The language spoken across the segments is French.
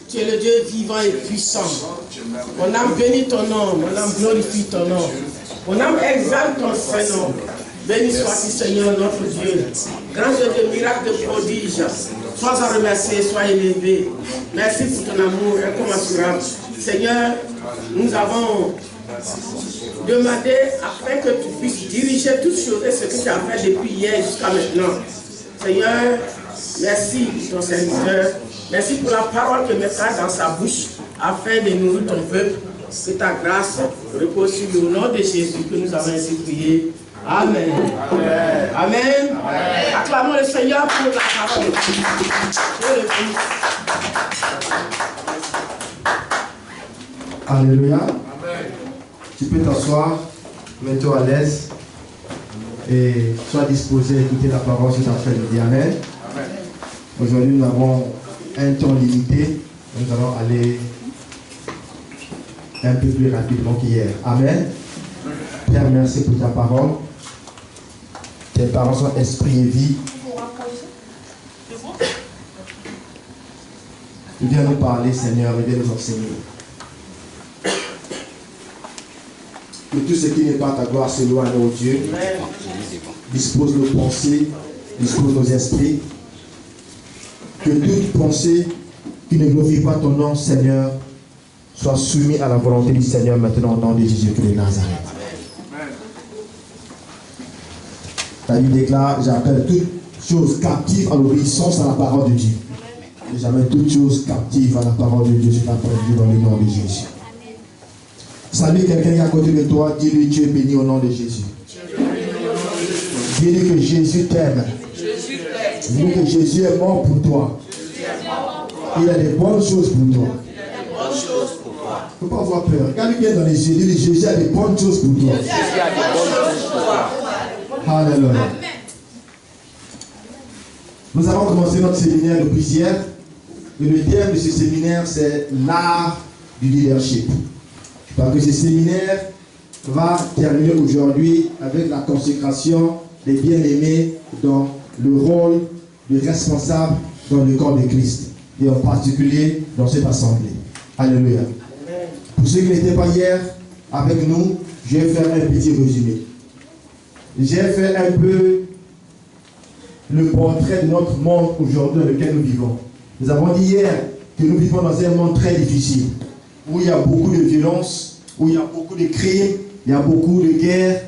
Tu es le Dieu vivant et puissant. Mon âme bénit ton nom, mon âme glorifie ton nom. Mon âme exalte ton Saint-Nom. Béni sois-tu, Seigneur, notre Dieu. Grand Dieu de miracles, de prodiges. Sois en remercié, sois élevé. Merci pour ton amour incommensurable. Seigneur, nous avons demandé afin que tu puisses diriger toutes choses et ce que tu as fait depuis hier jusqu'à maintenant. Seigneur, merci pour ton serviteur. Merci pour la parole que mettra dans sa bouche afin de nourrir ton peuple. Que ta grâce repose sur le nom de Jésus que nous avons ainsi prié. Amen. Amen. Amen. Amen. Acclamons le Seigneur pour la parole. Alléluia. Amen. Tu peux t'asseoir, mets-toi à l'aise et sois disposé à écouter la parole que tu as fait de dire. Amen. Amen. Aujourd'hui, nous avons un temps limité. Nous allons aller un peu plus rapidement qu'hier. Amen. Père, merci pour ta parole. Tes paroles sont esprit et vie. Tu viens nous parler, Seigneur, et viens nous enseigner. Que tout ce qui n'est pas ta gloire s'éloigne, ô Dieu. Dispose nos pensées, dispose nos esprits. Que toute pensée qui ne glorifie pas ton nom, Seigneur, soit soumise à la volonté du Seigneur maintenant au nom de Jésus-Christ de Nazareth. La Bible déclare, j'appelle toute chose captive à l'obéissance à la parole de Dieu. Et j'amène toute chose captive à la parole de Dieu, je t'appelle Dieu dans le nom de Jésus. Salue quelqu'un qui est à côté de toi, dis-lui tu es béni au nom de Jésus. Dis-lui que Jésus t'aime. Dis-lui que Jésus est mort pour toi. Il a des bonnes choses pour toi. Il ne faut pas avoir peur. Regarde bien dans les yeux, dis-lui Jésus a des bonnes choses pour toi. Alléluia. Nous avons commencé notre séminaire de prière. Et le thème de ce séminaire, c'est l'art du leadership. Parce que ce séminaire va terminer aujourd'hui avec la consécration des bien-aimés dans le rôle de responsable dans le corps de Christ. Et en particulier dans cette assemblée. Alléluia. Pour ceux qui n'étaient pas hier avec nous, je vais faire un petit résumé. J'ai fait un peu le portrait de notre monde aujourd'hui dans lequel nous vivons. Nous avons dit hier que nous vivons dans un monde très difficile, où il y a beaucoup de violence, où il y a beaucoup de crimes, il y a beaucoup de guerres.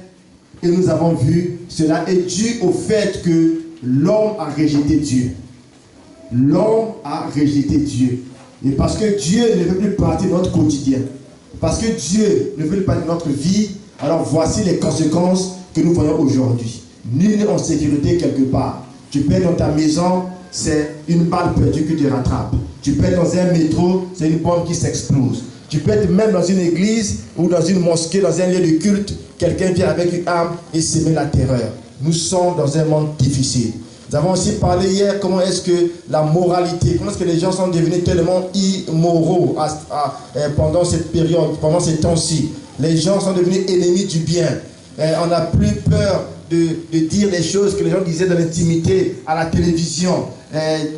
Et nous avons vu, cela est dû au fait que l'homme a rejeté Dieu. L'homme a rejeté Dieu. Et parce que Dieu ne veut plus partie de notre quotidien, parce que Dieu ne veut plus partie de notre vie, alors voici les conséquences que nous voyons aujourd'hui. Nul n'est en sécurité quelque part. Tu peux être dans ta maison, c'est une balle perdue que tu rattrapes. Tu peux être dans un métro, c'est une bombe qui s'explose. Tu peux être même dans une église ou dans une mosquée, dans un lieu de culte, quelqu'un vient avec une arme et s'émet la terreur. Nous sommes dans un monde difficile. Nous avons aussi parlé hier comment est-ce que la moralité, comment est-ce que les gens sont devenus tellement immoraux pendant cette période, pendant ces temps-ci. Les gens sont devenus ennemis du bien. On n'a plus peur de dire les choses que les gens disaient dans l'intimité, à la télévision,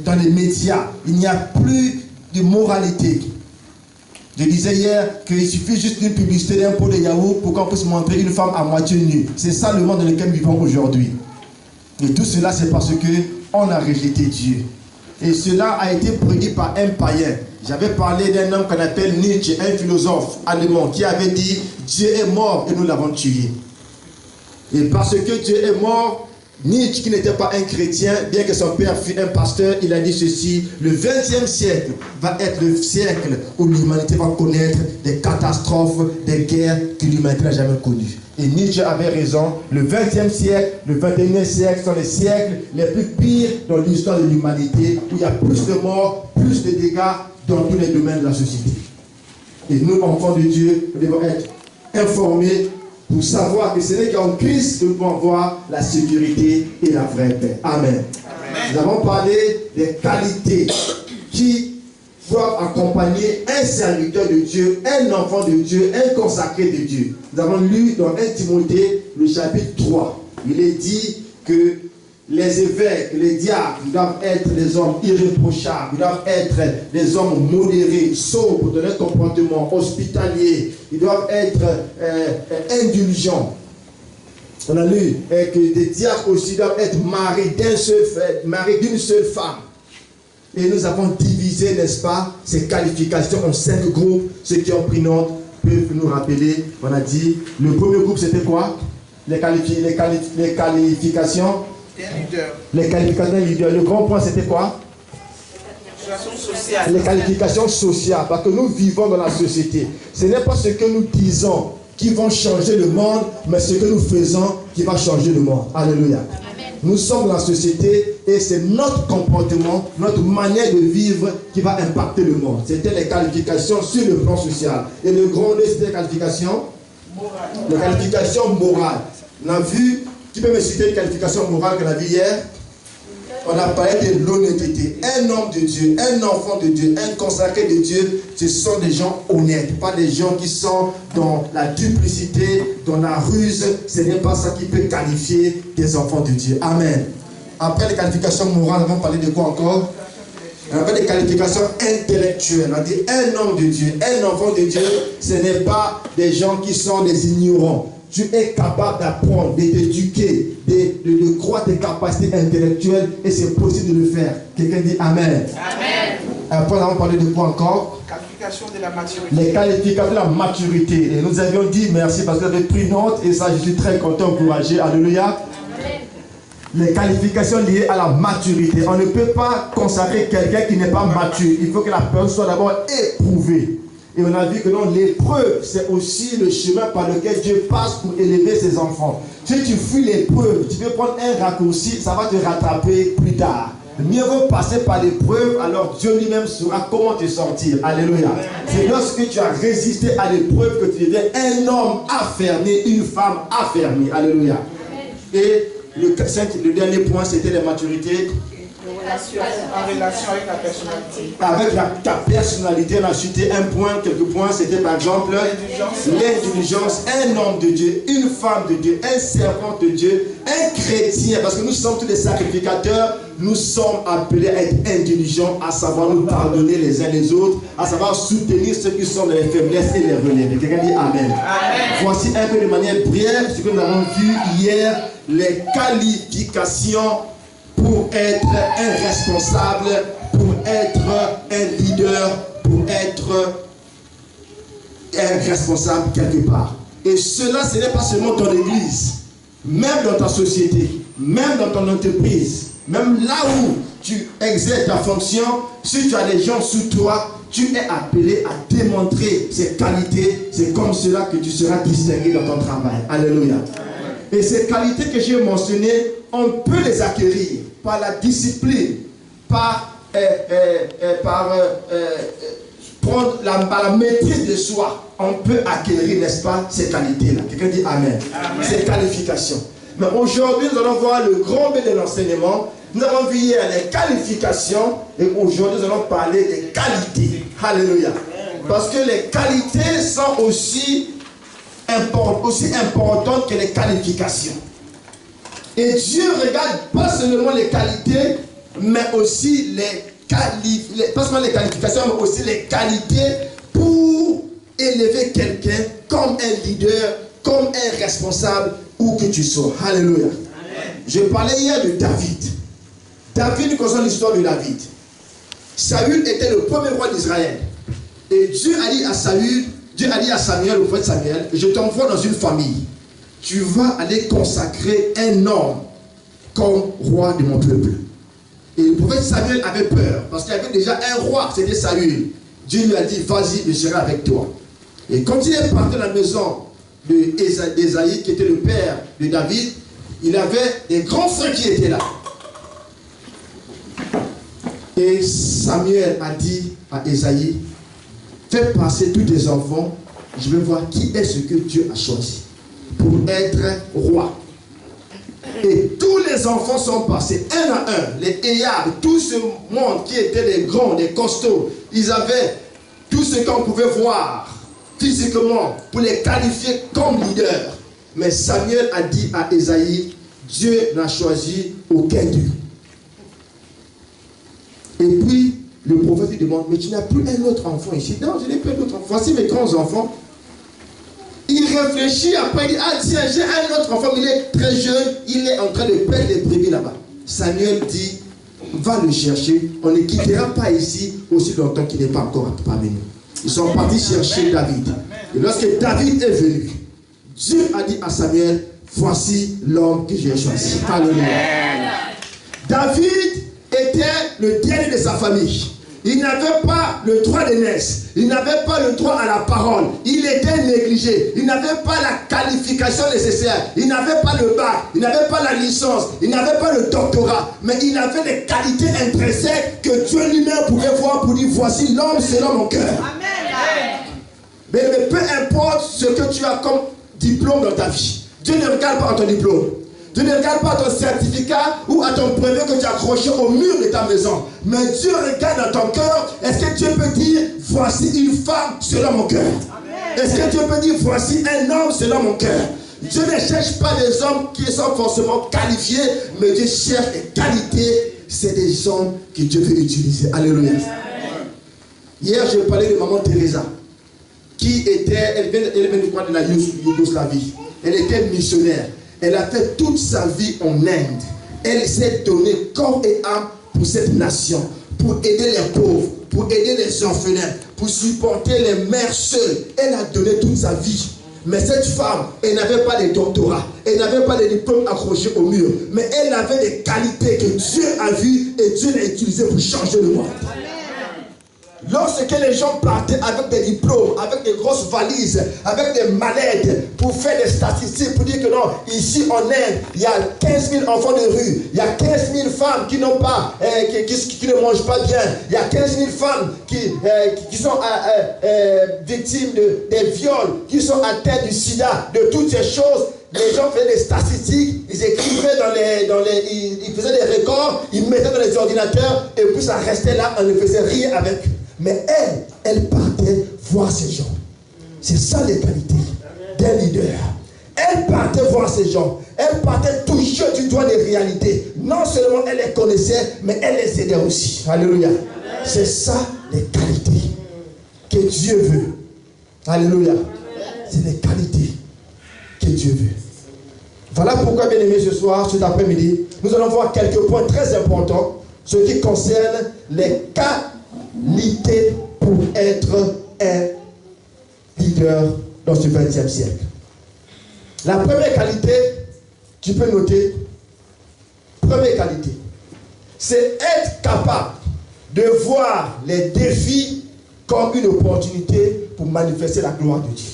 dans les médias. Il n'y a plus de moralité. Je disais hier qu'il suffit juste d'une publicité d'un pot de yaourt pour qu'on puisse montrer une femme à moitié nue. C'est ça le monde dans lequel nous vivons aujourd'hui. Et tout cela, c'est parce qu'on a rejeté Dieu. Et cela a été prédit par un païen. J'avais parlé d'un homme qu'on appelle Nietzsche, un philosophe allemand, qui avait dit « Dieu est mort et nous l'avons tué ». Et parce que Dieu est mort, Nietzsche, qui n'était pas un chrétien, bien que son père fût un pasteur, il a dit ceci: le 20e siècle va être le siècle où l'humanité va connaître des catastrophes, des guerres que l'humanité n'a jamais connues. Et Nietzsche avait raison, le 20e siècle, le 21e siècle sont les siècles les plus pires dans l'histoire de l'humanité, où il y a plus de morts, plus de dégâts dans tous les domaines de la société. Et nous, enfants de Dieu, nous devons être informés pour savoir que ce n'est qu'en Christ que nous pouvons avoir la sécurité et la vraie paix. Amen. Amen. Nous avons parlé des qualités qui doivent accompagner un serviteur de Dieu, un enfant de Dieu, un consacré de Dieu. Nous avons lu dans 1 Timothée, le chapitre 3. Il est dit que les évêques, les diacres doivent être des hommes irréprochables, ils doivent être des hommes modérés, sobres dans leur comportement, hospitaliers, ils doivent être indulgents. On a lu que des diacres aussi doivent être mariés d'une seule femme. Et nous avons divisé, n'est-ce pas, ces qualifications en 5 groupes. Ceux qui ont pris note peuvent nous rappeler. On a dit, le premier groupe c'était quoi? Les qualifications. Les qualifications individuelles. Le grand point c'était quoi? Les qualifications sociales. Parce que nous vivons dans la société. Ce n'est pas ce que nous disons qui vont changer le monde, mais ce que nous faisons qui va changer le monde. Alléluia. Amen. Nous sommes dans la société et c'est notre comportement, notre manière de vivre qui va impacter le monde. C'était les qualifications sur le plan social. Et le grand D, c'était les qualifications morales. Les qualifications morales. On a vu, qui peut me citer une qualification morale qu'on a vue hier? On a parlé de l'honnêteté. Un homme de Dieu, un enfant de Dieu, un consacré de Dieu, ce sont des gens honnêtes, pas des gens qui sont dans la duplicité, dans la ruse. Ce n'est pas ça qui peut qualifier des enfants de Dieu. Amen. Après les qualifications morales, on va parler de quoi encore? On a des qualifications intellectuelles. On a dit un homme de Dieu, un enfant de Dieu, ce n'est pas des gens qui sont des ignorants. Tu es capable d'apprendre, de t'éduquer, de croire tes capacités intellectuelles et c'est possible de le faire. Quelqu'un dit Amen. Amen. Après, on va parler de quoi encore? Qualification de la maturité. Les qualifications de la maturité. Et nous avions dit merci parce que vous avez pris note et ça, je suis très content, encouragé. Alléluia. Amen. Les qualifications liées à la maturité. On ne peut pas consacrer quelqu'un qui n'est pas mature. Il faut que la personne soit d'abord éprouvée. Et on a vu que non, l'épreuve, c'est aussi le chemin par lequel Dieu passe pour élever ses enfants. Si tu fuis l'épreuve, tu peux prendre un raccourci, ça va te rattraper plus tard. Mieux vaut passer par l'épreuve, alors Dieu lui-même saura comment te sortir. Alléluia. C'est lorsque tu as résisté à l'épreuve que tu deviens un homme affermi, une femme affermie. Alléluia. Et le dernier point, c'était la maturité. En relation avec la personnalité. Avec ta personnalité, on a cité un point, quelques points, c'était par exemple l'indulgence, un homme de Dieu, une femme de Dieu, un servant de Dieu, un chrétien, parce que nous sommes tous des sacrificateurs, nous sommes appelés à être indulgents, à savoir nous pardonner les uns les autres, à savoir soutenir ceux qui sont dans les faiblesses et les relever. Quelqu'un dit Amen. Amen. Voici un peu de manière brève ce que nous avons vu hier, les qualifications pour être un responsable, pour être un leader, pour être un responsable quelque part. Et cela, ce n'est pas seulement dans l'église, même dans ta société, même dans ton entreprise, même là où tu exerces ta fonction, si tu as des gens sous toi, tu es appelé à démontrer ces qualités. C'est comme cela que tu seras distingué dans ton travail. Alléluia. Et ces qualités que j'ai mentionnées, on peut les acquérir par la discipline, par la maîtrise de soi. On peut acquérir, n'est-ce pas, ces qualités-là. Quelqu'un dit Amen. Amen. Ces qualifications. Mais aujourd'hui, nous allons voir le grand B de l'enseignement. Nous avons vu hier les qualifications et aujourd'hui, nous allons parler des qualités. Alléluia. Parce que les qualités sont aussi importantes que les qualifications. Et Dieu regarde pas seulement les qualités, mais aussi pas seulement les qualifications, mais aussi les qualités pour élever quelqu'un comme un leader, comme un responsable, où que tu sois. Alléluia. Amen. Je parlais hier de David. David, nous connaissons l'histoire de David. Saül était le premier roi d'Israël. Et Dieu a dit à Samuel, au prophète Samuel, je t'envoie dans une famille. Tu vas aller consacrer un homme comme roi de mon peuple. Et le prophète Samuel avait peur, parce qu'il y avait déjà un roi, c'était Saül. Dieu lui a dit, vas-y, je serai avec toi. Et quand il est parti de la maison d'Ésaïe, qui était le père de David, il avait des grands frères qui étaient là. Et Samuel a dit à Ésaïe, fais passer tous tes enfants, je vais voir qui est ce que Dieu a choisi pour être roi. Et tous les enfants sont passés un à un, les Éyab, tout ce monde qui était des grands, des costauds, ils avaient tout ce qu'on pouvait voir physiquement pour les qualifier comme leaders. Mais Samuel a dit à Ésaïe, Dieu n'a choisi aucun d'eux. Et puis, le prophète lui demande, mais tu n'as plus un autre enfant ici? Non, je n'ai plus un autre enfant. Voici mes grands enfants. Il réfléchit, après il dit, ah tiens, j'ai un autre enfant, mais il est très jeune, il est en train de perdre les brebis là-bas. Samuel dit, va le chercher, on ne quittera pas ici aussi longtemps qu'il n'est pas encore parmi nous. Ils sont partis chercher David. Et lorsque David est venu, Dieu a dit à Samuel, voici l'homme que j'ai choisi. Alléluia. David était le dernier de sa famille. Il n'avait pas le droit d'aînesse. Il n'avait pas le droit à la parole. Il était négligé. Il n'avait pas la qualification nécessaire. Il n'avait pas le bac. Il n'avait pas la licence. Il n'avait pas le doctorat. Mais il avait des qualités intrinsèques que Dieu lui-même pouvait voir pour dire, voici l'homme selon mon cœur. Amen. Mais peu importe ce que tu as comme diplôme dans ta vie. Dieu ne regarde pas ton diplôme. Dieu ne regarde pas ton certificat ou à ton brevet que tu as accroché au mur de ta maison. Mais Dieu regarde dans ton cœur. Est-ce que Dieu peut dire, voici une femme selon mon cœur? Est-ce que Dieu peut dire, voici un homme selon mon cœur? Dieu ne cherche pas des hommes qui sont forcément qualifiés, mais Dieu cherche des qualités. C'est des hommes que Dieu veut utiliser. Alléluia. Hier, je parlais de maman Teresa, qui était, elle vient du coin de la Yougoslavie. Elle était missionnaire. Elle a fait toute sa vie en Inde. Elle s'est donnée corps et âme pour cette nation, pour aider les pauvres, pour aider les orphelins, pour supporter les mères seules. Elle a donné toute sa vie. Mais cette femme, elle n'avait pas de doctorat, elle n'avait pas de diplôme accroché au mur, mais elle avait des qualités que Dieu a vues et Dieu l'a utilisées pour changer le monde. Lorsque les gens partaient avec des diplômes, avec des grosses valises, avec des mallettes, pour faire des statistiques, pour dire que non, ici en Inde, il y a 15 000 enfants de rue, il y a 15 000 femmes qui n'ont pas, qui ne mangent pas bien, il y a 15 000 femmes qui sont victimes des viols, qui sont atteintes du sida, de toutes ces choses. Les gens faisaient des statistiques, ils écrivaient ils faisaient des records, ils mettaient dans les ordinateurs, et puis ça restait là, on ne faisait rien avec. Mais elle partait voir ces gens. C'est ça les qualités d'un leader. Elle partait voir ces gens. Elle partait toucher du doigt les réalités. Non seulement elle les connaissait, mais elle les aidait aussi. Alléluia. C'est ça les qualités que Dieu veut. Alléluia. C'est les qualités que Dieu veut. Voilà pourquoi, bien aimé, ce soir, cet après-midi, nous allons voir quelques points très importants, ce qui concerne les qualités pour être un leader dans ce 20e siècle. La première qualité, tu peux noter, première qualité, c'est être capable de voir les défis comme une opportunité pour manifester la gloire de Dieu.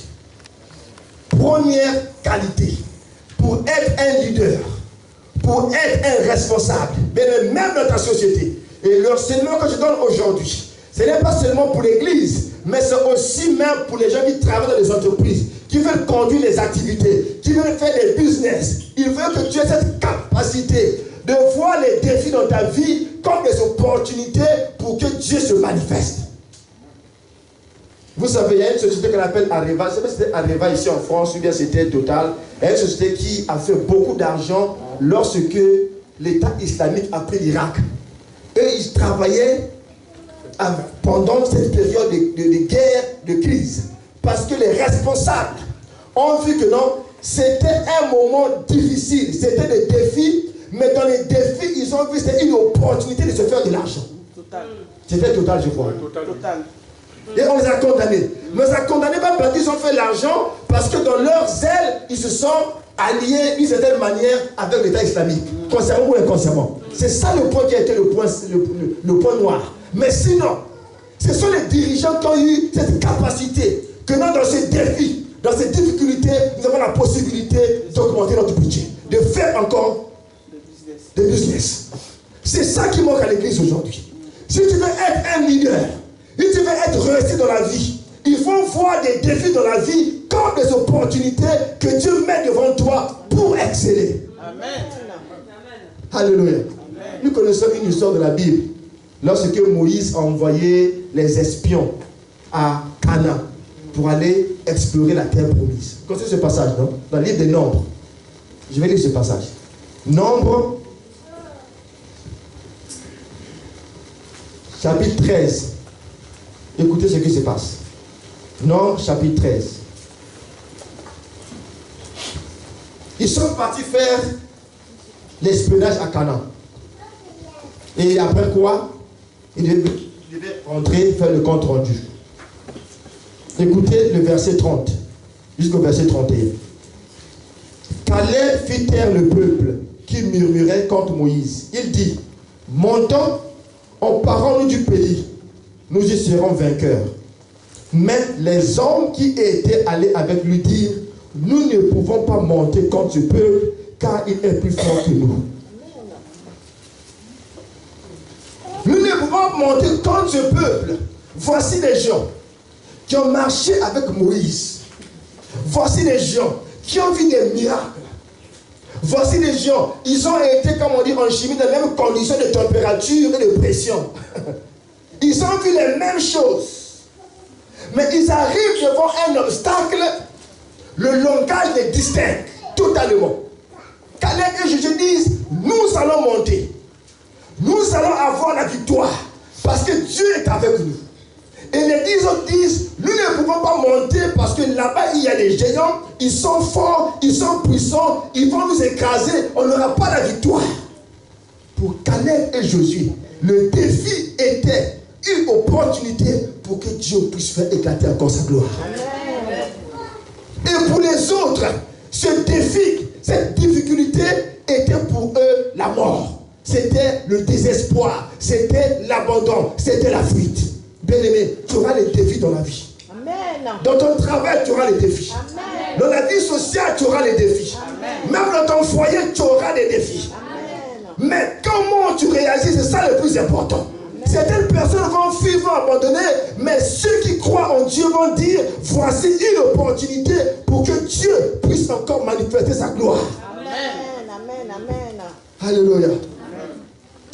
Première qualité, pour être un leader, pour être un responsable, même dans ta société. Et l'enseignement que je donne aujourd'hui, ce n'est pas seulement pour l'église, mais c'est aussi même pour les gens qui travaillent dans les entreprises, qui veulent conduire les activités, qui veulent faire des business. Il veut que tu aies cette capacité de voir les défis dans ta vie comme des opportunités pour que Dieu se manifeste. Vous savez, il y a une société qu'on appelle Areva. Je ne sais pas si c'était Areva ici en France ou bien c'était Total. Il y a une société qui a fait beaucoup d'argent lorsque l'État islamique a pris l'Irak. Eux, ils travaillaient pendant cette période de guerre, de crise. Parce que les responsables ont vu que non, c'était un moment difficile. C'était des défis, mais dans les défis, ils ont vu que c'était une opportunité de se faire de l'argent. C'était Total, je crois. Total. Et on les a condamnés. Mais on les a condamnés pas parce qu'ils ont fait l'argent, parce que dans leur zèle, ils se sont alliés d'une certaine manière avec l'État islamique, consciemment ou inconsciemment. C'est ça le point qui a été le point noir. Mais sinon, ce sont les dirigeants qui ont eu cette capacité que dans ces défis, dans ces difficultés, nous avons la possibilité d'augmenter notre budget, de faire encore des business. C'est ça qui manque à l'église aujourd'hui. Si tu veux être un leader, si tu veux être resté dans la vie, il faut voir des défis dans la vie comme des opportunités que Dieu met devant toi pour exceller. Amen. Alléluia. Amen. Nous connaissons une histoire de la Bible. Lorsque Moïse a envoyé les espions à Canaan pour aller explorer la terre promise. Continuez ce passage, non? Dans le livre des Nombres. Je vais lire ce passage. Nombre, chapitre 13. Écoutez ce qui se passe. Nombre, chapitre 13. Ils sont partis faire l'espionnage à Canaan. Et après quoi, ils devaient rentrer, faire le compte rendu. Écoutez le verset 30 jusqu'au verset 31. Caleb fit taire le peuple qui murmurait contre Moïse. Il dit, montons, emparons-nous du pays, nous y serons vainqueurs. Mais les hommes qui étaient allés avec lui dirent, nous ne pouvons pas monter contre ce peuple, car il est plus fort que nous. Nous ne pouvons pas monter contre ce peuple. Voici les gens qui ont marché avec Moïse. Voici les gens qui ont vu des miracles. Voici les gens, ils ont été, comme on dit en chimie, dans les mêmes conditions de température et de pression. Ils ont vu les mêmes choses. Mais ils arrivent devant un obstacle, le langage les distingue totalement. Caleb et Josué disent, nous allons monter. Nous allons avoir la victoire. Parce que Dieu est avec nous. Et les 10 autres disent, nous ne pouvons pas monter parce que là-bas il y a des géants, ils sont forts, ils sont puissants, ils vont nous écraser, on n'aura pas la victoire. Pour Caleb et Josué, le défi était une opportunité pour que Dieu puisse faire éclater encore sa gloire. Amen. Et pour les autres, ce défi, cette difficulté était pour eux la mort. C'était le désespoir, c'était l'abandon, c'était la fuite. Bien-aimé, tu auras les défis dans la vie. Amen. Dans ton travail, tu auras les défis. Amen. Dans la vie sociale, tu auras les défis. Amen. Même dans ton foyer, tu auras des défis. Amen. Mais comment tu réagis, c'est ça le plus important. Amen. Certaines personnes vont fuir, vont abandonner, mais ceux qui croient en Dieu vont dire, voici une opportunité pour que Dieu puisse encore manifester sa gloire. Amen. Amen. Amen. Alléluia. Amen.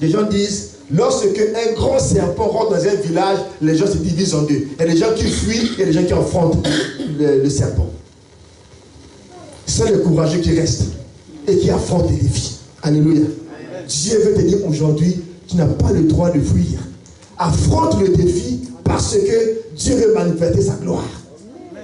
Les gens disent, lorsque un grand serpent rentre dans un village, les gens se divisent en deux. Il y a des gens qui fuient et des gens qui affrontent le serpent. Ce sont les courageux qui restent et qui affrontent les défis. Alléluia. Amen. Dieu veut te dire aujourd'hui, tu n'as pas le droit de fuir. Affronte le défi parce que Dieu veut manifester sa gloire. Amen.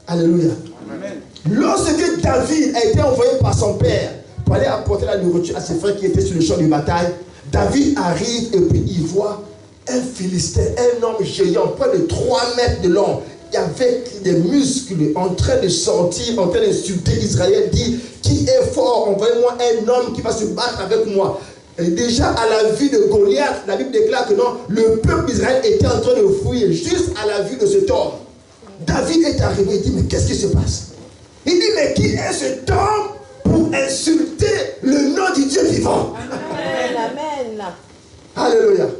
Alléluia. Amen. Lorsque David a été envoyé par son père pour aller apporter la nourriture à ses frères qui étaient sur le champ de bataille, David arrive et puis il voit un Philistin, un homme géant, près de 3 mètres de long, avec des muscles en train de sortir, en train d'insulter Israël, dit, qui est fort, envoyez-moi un homme qui va se battre avec moi. Et déjà à la vue de Goliath, la Bible déclare que non, le peuple d'Israël était en train de fuir juste à la vue de cet homme. David est arrivé et dit, mais qu'est-ce qui se passe? Il dit, mais qui est cet homme pour insulter le nom du Dieu vivant? Amen. Amen. Alléluia. Amen.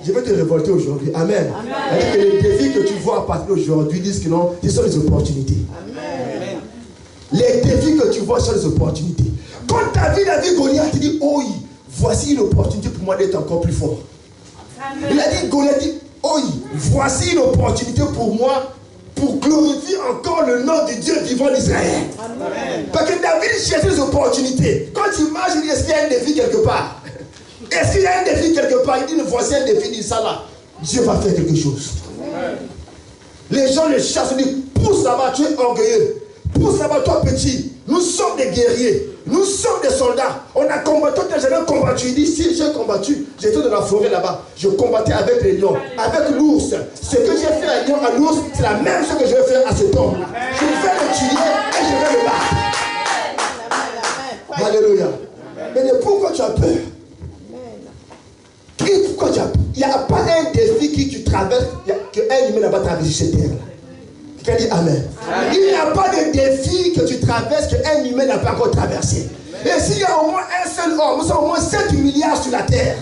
Je vais te révolter aujourd'hui. Amen. Amen. Que les défis que tu vois à partir d'aujourd'hui disent que non, ce sont des opportunités. Amen. Les défis que tu vois sont des opportunités. Quand David a vu Goliath, il dit, oh, voici une opportunité pour moi d'être encore plus fort. Amen. Il a dit, Goliath dit, oh, voici une opportunité pour moi pour glorifier encore le nom du Dieu vivant d'Israël. Amen. Parce que David cherchait des opportunités. Quand il marche, il dit, est-ce qu'il y a un défi quelque part? Est-ce qu'il y a un défi quelque part? Il dit, voici un défi, il dit ça là. Dieu va faire quelque chose. Amen. Les gens le chassent, ils disent, pousse là-bas, tu es orgueilleux. Pousse là-bas, toi petit. Nous sommes des guerriers. Nous sommes des soldats. On a combattu, toi tu n'as jamais combattu. Il dit, si j'ai combattu, j'étais dans la forêt là-bas. Je combattais avec les lions, avec l'ours. Ce que j'ai fait à lion, à l'ours, c'est la même chose que je vais faire à cet homme. Je vais le tuer et je vais le battre. Alléluia. Mais pourquoi tu as peur? Pourquoi tu as peur? Il n'y a pas un défi que tu traverses, qu'un humain n'a pas traversé cette terre-là. Quelqu'un dit Amen. Amen. Il n'y a pas de défi que tu traverses qu'un humain n'a pas encore traversé. Amen. Et s'il y a au moins un seul homme, nous sommes au moins 7 milliards sur la terre.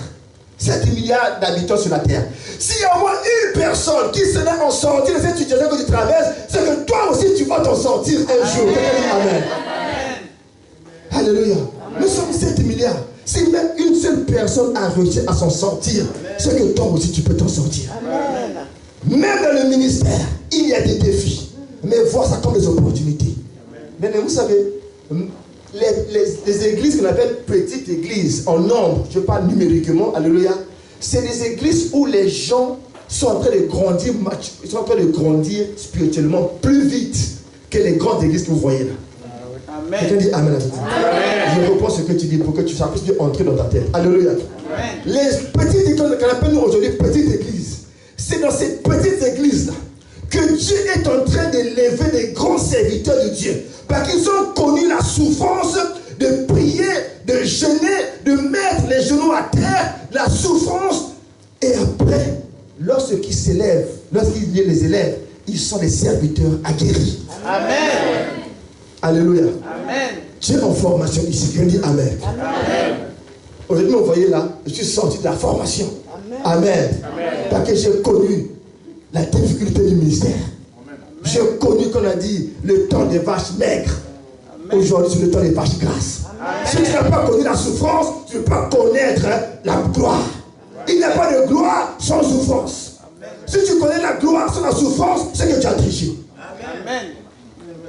7 milliards d'habitants sur la terre. S'il y a au moins une personne qui serait en sortie de cette situation que tu traverses, c'est que toi aussi tu vas t'en sortir un jour. Quelqu'un dit Amen. Amen. Alléluia. Amen. Nous sommes 7 milliards. Si même une seule personne a réussi à s'en sortir, c'est que toi aussi tu peux t'en sortir. Amen. Même dans le ministère, il y a des défis. Mais vois ça comme des opportunités. Mais vous savez, les églises qu'on appelle petites églises, en nombre, je parle numériquement, alléluia, c'est des églises où les gens sont en train de grandir, ils sont en train de grandir spirituellement plus vite que les grandes églises que vous voyez là. Amen. Quelqu'un dit Amen. Je reprends ce que tu dis pour que tu puisses entrer dans ta tête. Alléluia. Amen. Les petites églises qu'on appelle nous aujourd'hui petites églises, c'est dans ces petites églises-là que Dieu est en train d'élever des grands serviteurs de Dieu. Parce qu'ils ont connu la souffrance de prier, de jeûner, de mettre les genoux à terre, la souffrance. Et après, lorsqu'ils s'élèvent, lorsqu'ils les élèvent, ils sont des serviteurs aguerris. Amen. Alléluia. Amen. Tu es en formation ici. Quelqu'un dit Amen. Amen. Aujourd'hui, vous voyez là, je suis sorti de la formation. Amen. Amen. Parce que j'ai connu la difficulté du ministère. J'ai connu qu'on a dit le temps des vaches maigres. Aujourd'hui, c'est le temps des vaches grasses. Si tu n'as pas connu la souffrance, tu ne peux pas connaître la gloire. Il n'y a pas de gloire sans souffrance. Si tu connais la gloire sans la souffrance, c'est que tu as triché. Amen.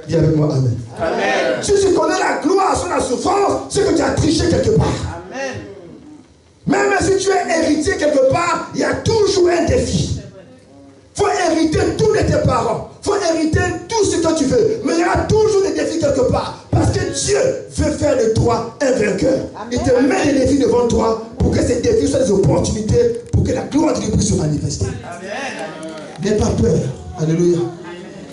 Dis avec moi Amen. Amen. Si tu connais la gloire sans la souffrance, c'est que tu as triché quelque part. Amen. Même si tu es héritier quelque part, il y a toujours un défi. Il faut hériter tout de tes parents. Il faut hériter tout ce que tu veux. Mais il y a toujours des défis quelque part. Parce que Dieu veut faire de toi un vainqueur. Il te met des défis devant toi pour que ces défis soient des opportunités pour que la gloire de Dieu puisse se manifester. N'aie pas peur. Alléluia.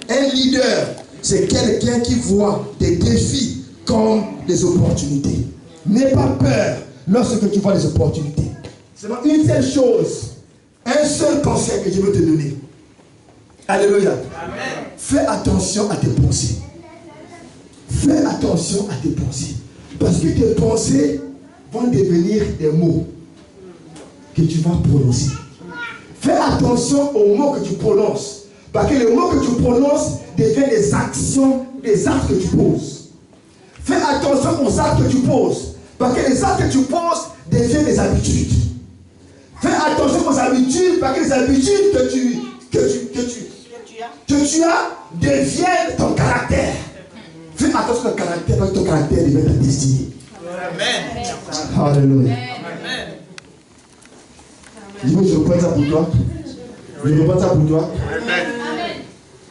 Un leader, c'est quelqu'un qui voit des défis comme des opportunités. N'aie pas peur lorsque tu vois des opportunités. C'est une seule chose, un seul conseil que je veux te donner. Alléluia. Amen. Fais attention à tes pensées. Fais attention à tes pensées. Parce que tes pensées vont devenir des mots que tu vas prononcer. Fais attention aux mots que tu prononces. Parce que les mots que tu prononces deviennent des actions, des actes que tu poses. Fais attention aux actes que tu poses. Parce que les actes que tu poses deviennent des habitudes. Fais attention aux habitudes, parce que les habitudes que tu as deviennent ton caractère. Fais attention à ton caractère, parce que ton caractère devient ta destinée. Amen. Alléluia. Amen. Je reprends ça pour toi. Je reprends ça pour toi. Amen.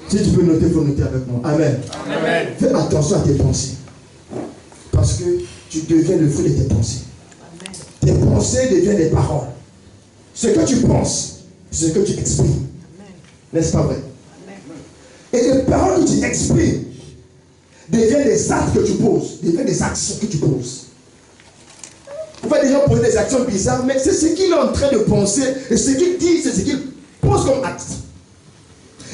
Si tu peux noter, il faut noter avec moi. Amen. Amen. Fais attention à tes pensées. Parce que tu deviens le fruit de tes pensées. Tes pensées deviennent des paroles. Ce que tu penses, c'est ce que tu exprimes. N'est-ce pas vrai? Et les paroles que tu exprimes deviennent des actes que tu poses, deviennent des actions que tu poses. Vous voyez des gens poser des actions bizarres, mais c'est ce qu'il est en train de penser, et ce qu'il dit, c'est ce qu'il pose comme acte.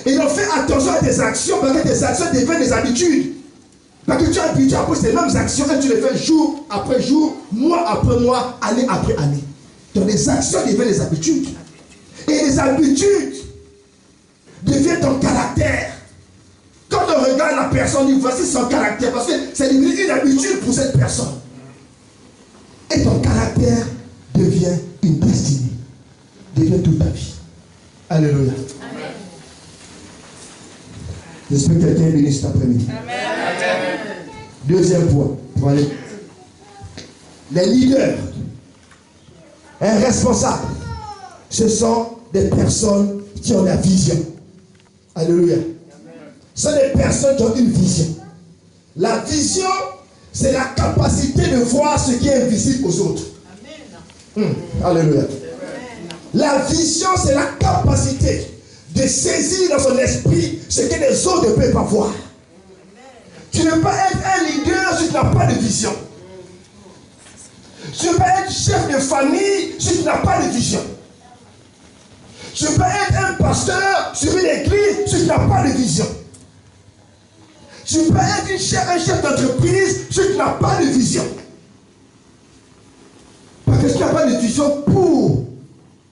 Et donc fais attention à tes actions, parce que tes actions deviennent des habitudes. Parce que tu es habitué à poser les mêmes actions et tu les fais jour après jour, mois après mois, année après année. Donc les actions deviennent des habitudes. Et les habitudes deviennent ton caractère. Quand on regarde la personne, on dit voici son caractère. Parce que c'est devenu une habitude pour cette personne. Et ton caractère devient une destinée. Devient toute ta vie. Alléluia. Amen. J'espère que quelqu'un est béni cet après-midi. Amen. Deuxième point. Pour aller. Les leaders, un responsable, ce sont des personnes qui ont la vision. Alléluia. Ce sont des personnes qui ont une vision. La vision, c'est la capacité de voir ce qui est invisible aux autres. Alléluia. La vision, c'est la capacité de saisir dans son esprit ce que les autres ne peuvent pas voir. Tu ne peux pas être un leader si tu n'as pas de vision. Tu ne peux pas être chef de famille si tu n'as pas de vision. Tu ne peux pas être un pasteur sur une église si tu n'as pas de vision. Tu ne peux pas être un chef d'entreprise si tu n'as pas de vision. Parce que si tu n'as pas de vision pour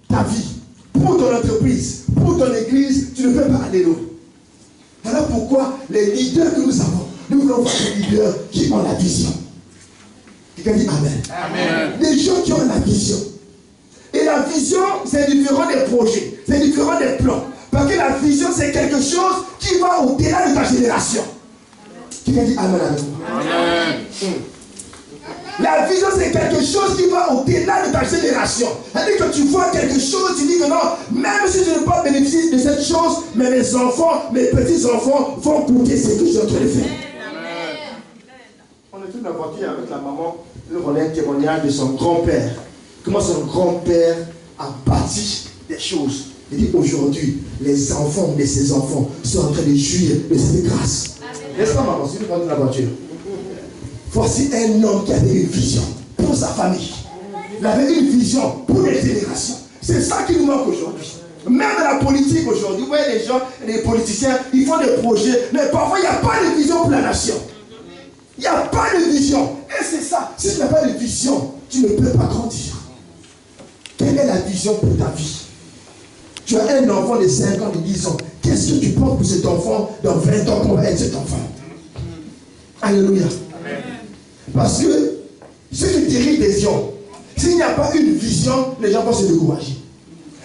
ta vie, pour ton entreprise, pour ton église, tu ne peux pas aller loin. Alors pourquoi les leaders que nous avons, nous voulons voir des leaders qui ont la vision. Quelqu'un dit Amen. Amen. Les gens qui ont la vision. Et la vision, c'est différent des projets, c'est différent des plans. Parce que la vision, c'est quelque chose qui va au-delà de ta génération. Quelqu'un dit Amen avec moi. Amen. La vision, c'est quelque chose qui va au-delà de ta génération. C'est-à-dire que tu vois quelque chose, tu dis que non, même si je ne peux pas bénéficier de cette chose, mais mes enfants, mes petits-enfants vont goûter ce que je suis en train de faire. On est tous dans la voiture avec la maman. On a un témoignage de son grand-père. Comment son grand-père a bâti des choses. Il dit aujourd'hui, les enfants de ses enfants sont en train de jouir de cette grâce. N'est-ce pas, maman, si nous prenons la voiture? Voici un homme qui avait une vision pour sa famille. Il avait une vision pour les générations. C'est ça qui nous manque aujourd'hui. Même dans la politique aujourd'hui, vous voyez les gens, les politiciens, ils font des projets, mais parfois il n'y a pas de vision pour la nation. Il n'y a pas de vision. Et c'est ça. Si tu n'as pas de vision, tu ne peux pas grandir. Quelle est la vision pour ta vie? Tu as un enfant de 5 ans, de 10 ans. Qu'est-ce que tu penses pour cet enfant dans 20 ans qu'on va être cet enfant? Alléluia. Amen. Parce que ceux qui dirigent des gens, s'il n'y a pas une vision, les gens vont se décourager.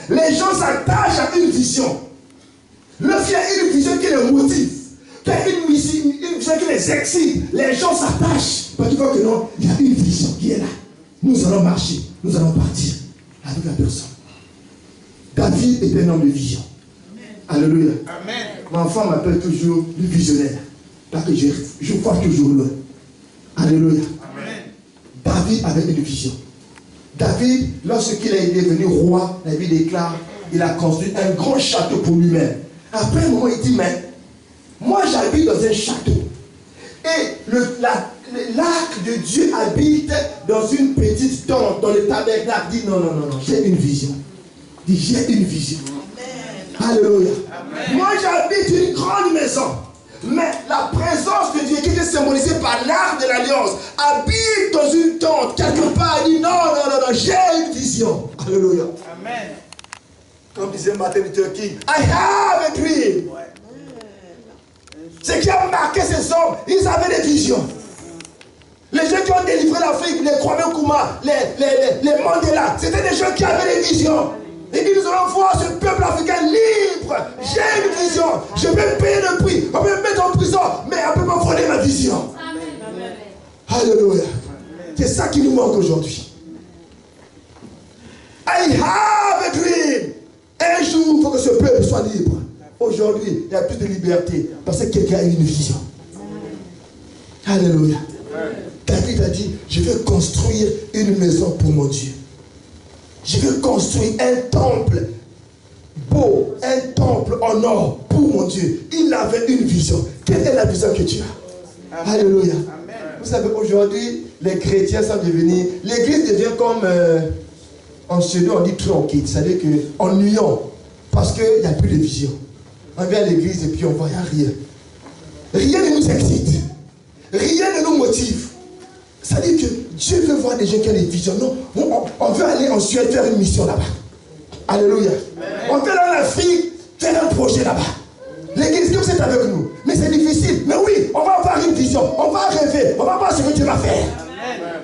Les gens s'attachent à une vision. Lorsqu'il y a une vision qui les motive, qu'il y a une vision qui les excite, les gens s'attachent. Parce qu'ils voient que non, il y a une vision qui est là. Nous allons marcher, nous allons partir avec la personne. David est un homme de vision. Amen. Alléluia. Amen. Mon enfant m'appelle toujours le visionnaire. Parce que je vois toujours loin. Alléluia. Amen. David avait une vision. David, lorsqu'il est devenu roi, la Bible déclare, il a construit un grand château pour lui-même. Après un moment, il dit, mais moi j'habite dans un château. Et l'arc de Dieu habite dans une petite tente, dans le tabernacle. Il dit, non, j'ai une vision. Il dit, j'ai une vision. Amen. Alléluia. Amen. Moi j'habite une grande maison. Mais la présence de Dieu qui est symbolisée par l'arc de l'alliance habite dans une tente quelque part. Il dit non, j'ai une vision. Alléluia. Amen. Comme disait Martin Luther King, I have a dream. Ce qui a marqué ces hommes, ils avaient des visions. Les gens qui ont délivré l'Afrique, les Kwame Nkrumah, les Mandela, c'était des gens qui avaient des visions. Il dit, nous allons voir ce peuple africain libre. J'ai une vision. Je peux payer le prix. On peut me mettre en prison, mais on peut me voler ma vision. Amen. Alléluia. C'est ça qui nous manque aujourd'hui. I have a dream. Un jour, il faut que ce peuple soit libre. Aujourd'hui, il n'y a plus de liberté parce que quelqu'un a une vision. Alléluia. David a dit, je vais construire une maison pour mon Dieu. Je veux construire un temple beau, un temple en or pour mon Dieu. Il avait une vision. Quelle est la vision que tu as? Amen. Alléluia. Amen. Vous savez, aujourd'hui, les chrétiens sont devenus... L'église devient comme... en pseudo, on dit tranquille, c'est-à-dire qu'ennuyant. Parce qu'il n'y a plus de vision. On vient à l'église et puis on voit rien. Rien ne nous excite. Rien ne nous motive. C'est-à-dire que Dieu veut voir des gens qui ont des visions. Non, on veut aller en Suède faire une mission là-bas. Alléluia. Amen. On veut aller en Afrique faire un projet là-bas. L'église, comme c'est avec nous. Mais c'est difficile. Mais oui, on va avoir une vision. On va rêver. On va voir ce que Dieu va faire. Amen.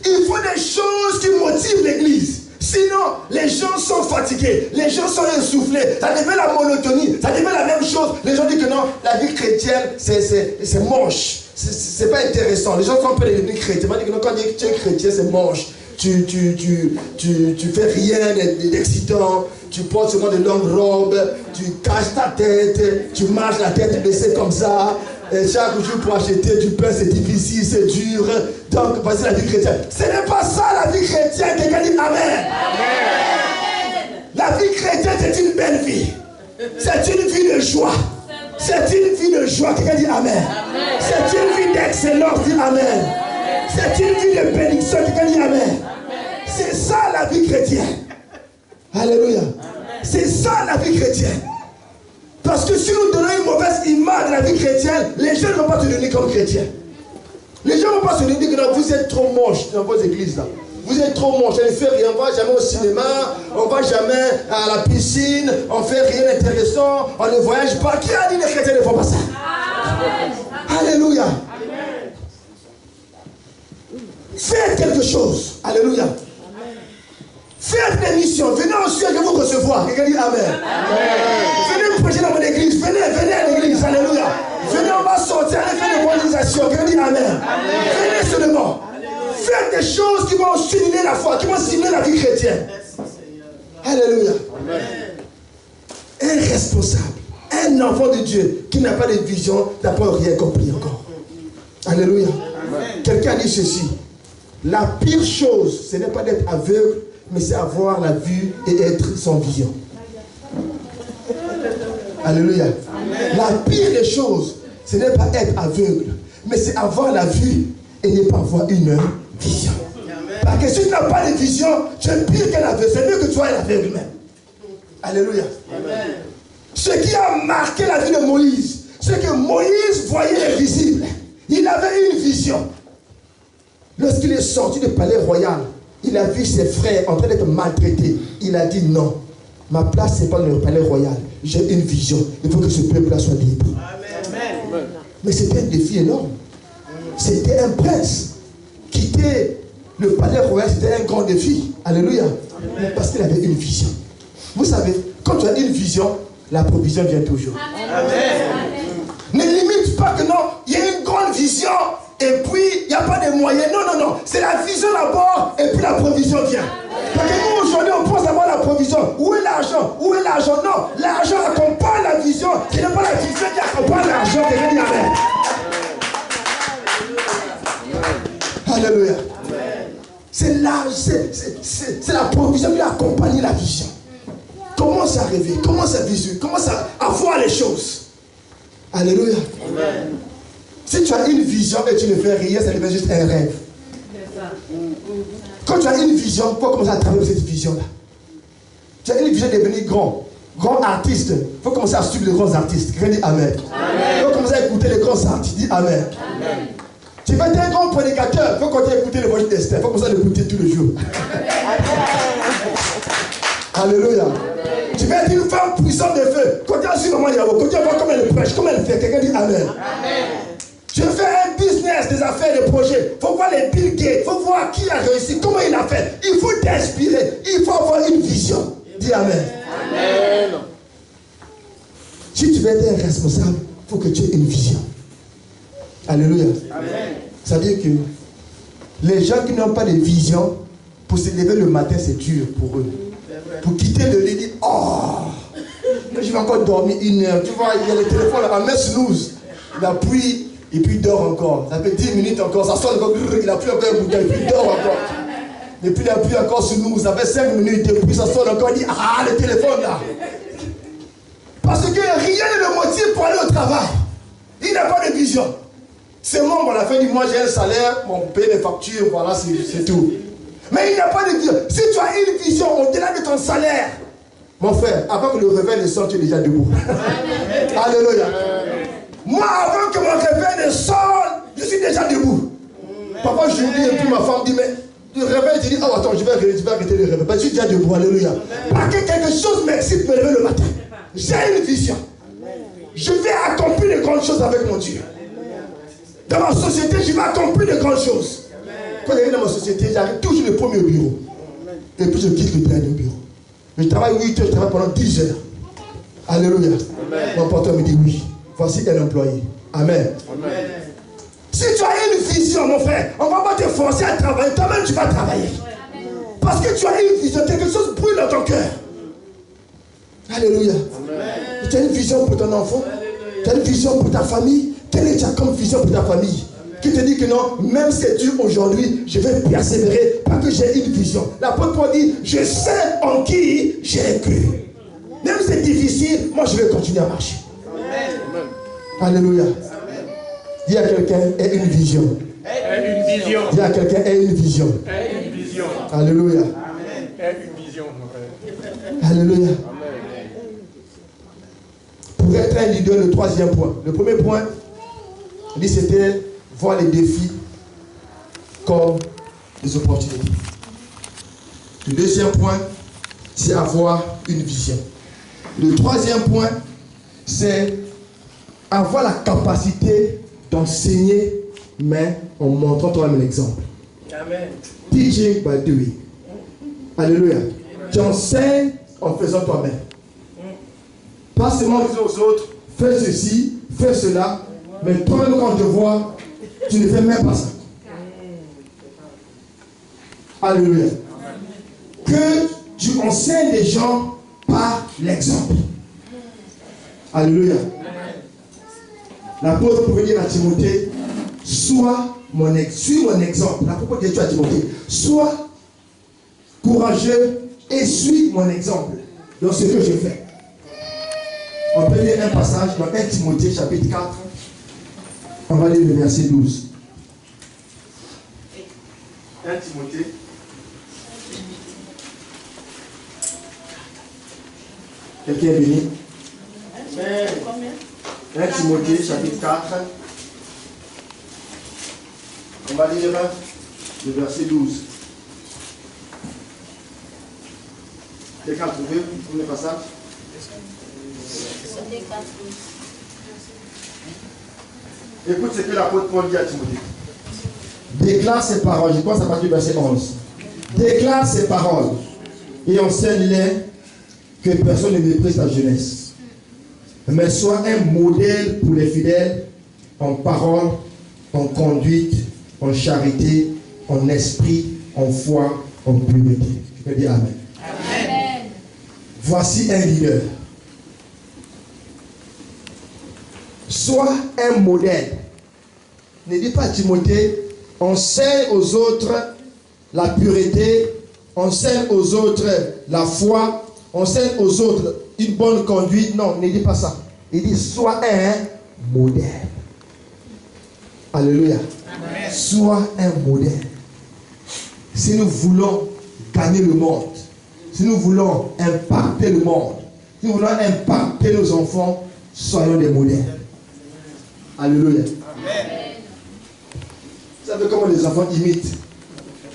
Il faut des choses qui motivent l'église. Sinon, les gens sont fatigués. Les gens sont essoufflés. Ça devient la monotonie. Ça devient la même chose. Les gens disent que non, la vie chrétienne, c'est moche. C'est pas intéressant. Les gens sont un peu devenus chrétiens. Ils disent que quand tu es chrétien, c'est moche. Tu fais rien d'excitant. Tu portes seulement de longues robes. Tu caches ta tête. Tu marches la tête baissée comme ça. Et chaque jour pour acheter du pain, c'est difficile, c'est dur. Donc, voici la vie chrétienne. Ce n'est pas ça la vie chrétienne. Quelqu'un dit Amen. Amen. La vie chrétienne, c'est une belle vie. C'est une vie de joie. C'est une vie de joie. Quelqu'un dit Amen. Amen. C'est une vie d'excellence. Dit Amen. Amen. C'est une vie de bénédiction. Quelqu'un dit Amen. Amen. C'est ça la vie chrétienne. Alléluia. C'est ça la vie chrétienne. Parce que si nous donnons une mauvaise image de la vie chrétienne, les gens ne vont pas te donner comme chrétien. Les gens ne vont pas se dire que non, vous êtes trop moche dans vos églises là. Vous êtes trop moche, on ne fait rien, on ne va jamais au cinéma, on ne va jamais à la piscine, on ne fait rien d'intéressant, on ne voyage pas. Qui a dit que les chrétiens ne font pas ça? Amen. Alléluia. Amen. Faites quelque chose. Alléluia. Faites des missions. Venez en Suède, je vais vous recevoir. Quelqu'un dit Amen. Amen. Venez prêcher dans mon église. Venez à l'église. Alléluia. Venez, on va sortir. Allez faire des organisations. Quelqu'un dit Amen. Amen. Venez seulement. Un enfant de Dieu qui n'a pas de vision n'a pas rien compris encore. Alléluia. Quelqu'un dit ceci. La pire chose, ce n'est pas d'être aveugle, mais c'est avoir la vue et être sans vision. Alléluia. La pire des choses, ce n'est pas être aveugle, mais c'est avoir la vue et ne pas avoir une vision. Parce que si tu n'as pas de vision, tu es pire qu'un aveugle. C'est mieux que tu sois un aveugle même. Alléluia. Amen. Ce qui a marqué la vie de Moïse, c'est que Moïse voyait l'invisible. Il avait une vision. Lorsqu'il est sorti du palais royal, il a vu ses frères en train d'être maltraités. Il a dit non, ma place c'est pas dans le palais royal. J'ai une vision. Il faut que ce peuple-là soit libre. Amen. Mais c'était un défi énorme. C'était un prince. Quitter le palais royal, c'était un grand défi. Alléluia. Amen. Parce qu'il avait une vision. Vous savez, quand tu as une vision, la provision vient toujours. Amen. Ne limite pas que non, il y a une grande vision et puis il n'y a pas de moyens. Non, non, non. C'est la vision d'abord et puis la provision vient. Parce que nous aujourd'hui on pense avoir la provision. Où est l'argent? Où est l'argent? Non, l'argent accompagne la vision. Ce n'est pas la vision qui accompagne l'argent. Alléluia. C'est la provision qui accompagne la vision. Commence à rêver, commence à visualiser, commence à voir les choses. Alléluia. Amen. Si tu as une vision et tu ne fais rien, ça devient juste un rêve. Quand tu as une vision, il faut commencer à travailler cette vision-là. Tu as une vision de devenir grand artiste. Il faut commencer à suivre les grands artistes. Quelqu'un dit Amen. Il faut commencer à écouter les grands artistes. Dis Amen. Amen. Tu vas être un grand prédicateur. Il faut continuer à écouter le voyage d'Esther. Il faut commencer à l'écouter tous les jours. Alléluia. Tu vas être une femme puissante de feu. Quand tu as su maman Yahweh, quand tu vas voir comment elle prêche, comment elle fait, quelqu'un dit Amen. Amen. Je fais un business, des affaires, des projets. Il faut voir les Bill Gates, il faut voir qui a réussi, comment il a fait. Il faut t'inspirer, il faut avoir une vision. Dis Amen. Amen. Si tu veux être un responsable, il faut que tu aies une vision. Alléluia. Amen. Ça veut dire que les gens qui n'ont pas de vision, pour se lever le matin, c'est dur pour eux. Pour quitter le lit, dire oh, je vais encore dormir 1 heure. Tu vois, il y a le téléphone là, on met snooze. Il appuie et puis il dort encore. Ça fait 10 minutes encore, ça sonne encore, il appuie encore un bouton et puis il dort encore. Et puis il appuie encore snooze, ça fait 5 minutes et puis ça sonne encore, il dit ah, le téléphone là. Parce que rien ne le motive pour aller au travail. Il n'a pas de vision. C'est moi, à la fin du mois, j'ai un salaire, on paye mes factures, voilà, c'est tout. Mais il n'a pas de vision. Si tu as une vision au-delà de ton salaire, mon frère, avant que le réveil ne sorte, tu es déjà debout. Alléluia. Moi, avant que mon réveil ne sorte, je suis déjà debout. Parfois, je dis, et puis ma femme dit, mais le réveil, je dis, oh attends, je vais arrêter le réveil. Je suis déjà debout, alléluia. Parce que quelque chose m'excite de me lever le matin. J'ai une vision. Je vais accomplir de grandes choses avec mon Dieu. Dans ma société, je vais accomplir de grandes choses. Quand j'arrive dans ma société, j'arrive toujours le premier au bureau. Et puis je quitte le dernier bureau. Je travaille 8 heures, je travaille pendant 10 heures. Alléluia. Amen. Mon porteur me dit oui. Voici un employé. Amen. Amen. Si tu as une vision, mon frère, on ne va pas te forcer à travailler. Toi-même, tu vas travailler. Amen. Parce que tu as une vision, quelque chose brûle dans ton cœur. Alléluia. Amen. Tu as une vision pour ton enfant. Tu as une vision pour ta famille. Quelle est ta comme vision pour ta famille? Qui te dit que non, même si c'est dur aujourd'hui, je vais persévérer parce que j'ai une vision. L'apôtre Paul dit, je sais en qui j'ai cru. Même si c'est difficile, moi je vais continuer à marcher. Amen. Alléluia. Amen. Dis à quelqu'un, aie une vision. Aie une vision. Dis à quelqu'un, aie une vision. Aie une vision. Alléluia. Amen. Aie une vision, mon frère. Alléluia. Amen. Pour être un leader, le 3e point. Le premier point, il dit c'était voir les défis comme des opportunités. Le 2e point, c'est avoir une vision. Le 3e point, c'est avoir la capacité d'enseigner, mais en montrant toi-même l'exemple. Amen. Teaching by doing. Alléluia. Tu enseignes en faisant toi-même. Pas seulement dire aux autres, fais ceci, fais cela, mais toi-même quand je vois, tu ne fais même pas ça. Alléluia. Que tu enseignes les gens par l'exemple. Alléluia. L'apôtre pouvait dire à Timothée, suis mon exemple. L'apôtre dit à Timothée, sois courageux et suis mon exemple dans ce que je fais. On peut lire un passage dans 1 Timothée chapitre 4. On va lire le verset 12. 1 Timothée. Quelqu'un est béni? 1 Timothée chapitre 4. On va lire le verset 12. Quelqu'un a trouvé le premier passage? Écoute ce que l'apôtre Paul dit à Timothée. Déclare ces paroles, je pense à partir du verset 11. Déclare ces paroles et enseigne-les, que personne ne méprise ta jeunesse. Mais sois un modèle pour les fidèles en parole, en conduite, en charité, en esprit, en foi, en pureté. Je peux dire amen. Amen. Voici un leader. Sois un modèle. Ne dis pas à Timothée, enseigne aux autres la pureté, enseigne aux autres la foi, enseigne aux autres une bonne conduite. Non, ne dis pas ça. Il dit, sois un modèle. Alléluia. Amen. Sois un modèle. Si nous voulons gagner le monde, si nous voulons impacter le monde, si nous voulons impacter nos enfants, soyons des modèles. Alléluia. Amen. Vous savez comment les enfants imitent?